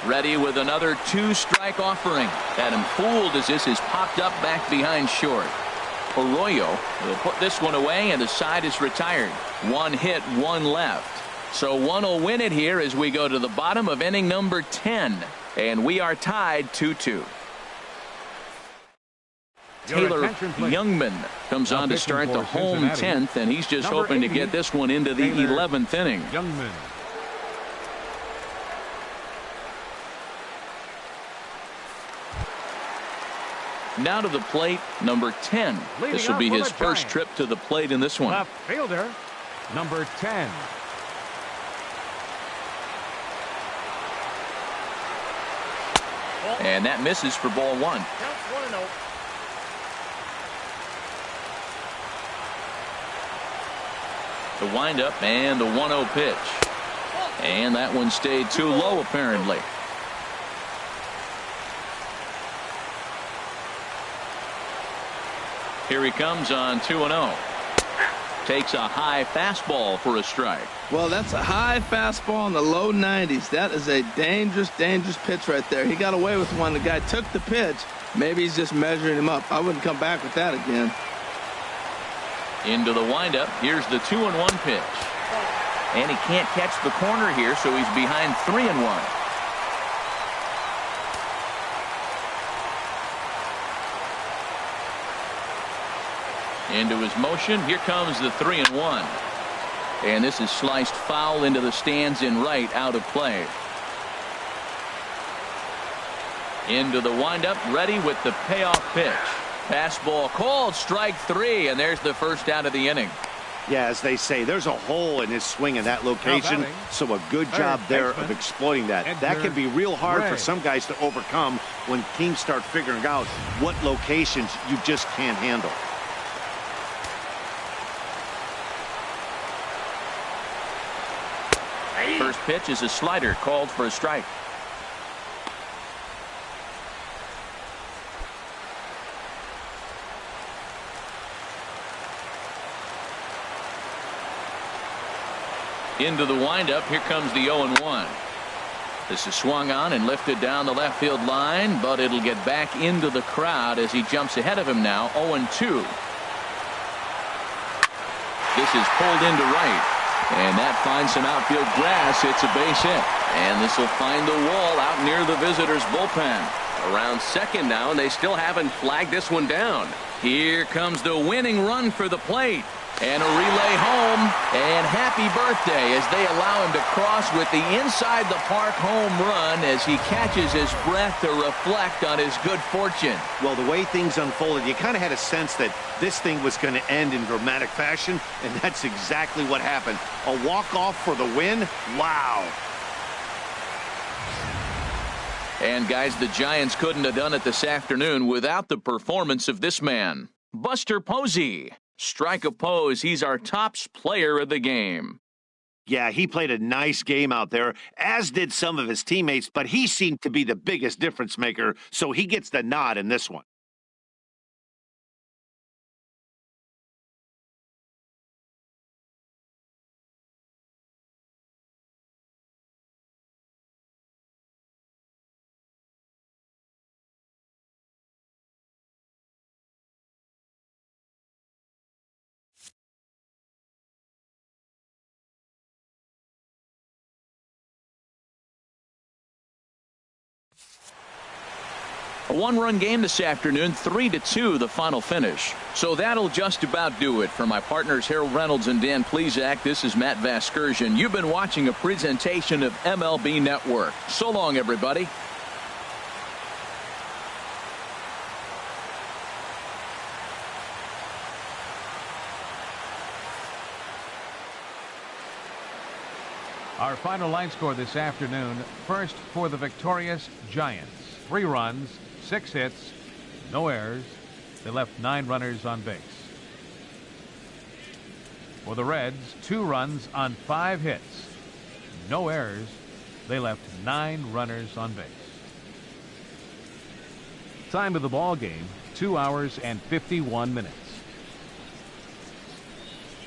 Ready with another 2-strike offering. Had him fooled as this is popped up back behind short. Arroyo will put this one away, and the side is retired. 1 hit, 1 left. So one will win it here as we go to the bottom of inning number 10. And we are tied 2-2. Taylor Youngman comes on to start the home 10th, and he's just hoping to get this one into the 11th inning. Youngman. Now to the plate, number 10. This will be his first trip to the plate in this one. Left fielder, number 10. And that misses for ball 1. Counts 1-0. The windup and the 1-0 pitch. And that one stayed too low apparently. Here he comes on 2-0. Takes a high fastball for a strike. Well, that's a high fastball in the low 90s. That is a dangerous, dangerous pitch right there. He got away with one. The guy took the pitch. Maybe he's just measuring him up. I wouldn't come back with that again. Into the windup. Here's the 2-1 pitch. And he can't catch the corner here, so he's behind 3-1. Into his motion. Here comes the 3-1. And this is sliced foul into the stands in right, out of play. Into the windup, ready with the payoff pitch. Fastball called, strike 3, and there's the first out of the inning. Yeah, as they say, there's a hole in his swing in that location, so a good job there of exploiting that. That can be real hard for some guys to overcome when teams start figuring out what locations you just can't handle. First pitch is a slider called for a strike. Into the windup. Here comes the 0-1. This is swung on and lifted down the left field line, but it'll get back into the crowd as he jumps ahead of him now. 0-2. This is pulled into right. And that finds some outfield grass. It's a base hit. And this will find the wall out near the visitors' bullpen. Around second now, and they still haven't flagged this one down. Here comes the winning run for the plate. And a relay home. And happy birthday as they allow him to cross with the inside the park home run as he catches his breath to reflect on his good fortune. Well, the way things unfolded, you kind of had a sense that this thing was going to end in dramatic fashion, and that's exactly what happened. A walk-off for the win? Wow. And guys, the Giants couldn't have done it this afternoon without the performance of this man, Buster Posey. Strike a pose. He's our tops player of the game. Yeah, he played a nice game out there, as did some of his teammates, but he seemed to be the biggest difference maker, so he gets the nod in this one. A one-run game this afternoon, 3-2 the final finish. So that'll just about do it. For my partners Harold Reynolds and Dan Plesac, this is Matt Vasgersian. You've been watching a presentation of MLB Network. So long, everybody. Our final line score this afternoon. First for the victorious Giants. 3 runs, 6 hits, no errors. They left 9 runners on base. For the Reds, 2 runs on 5 hits, no errors. They left 9 runners on base. Time of the ball game, 2 hours and 51 minutes.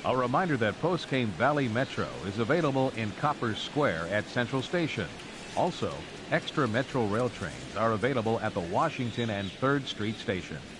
A reminder that Postgame Valley Metro is available in Copper Square at Central Station. Also, extra Metro rail trains are available at the Washington and 3rd Street station.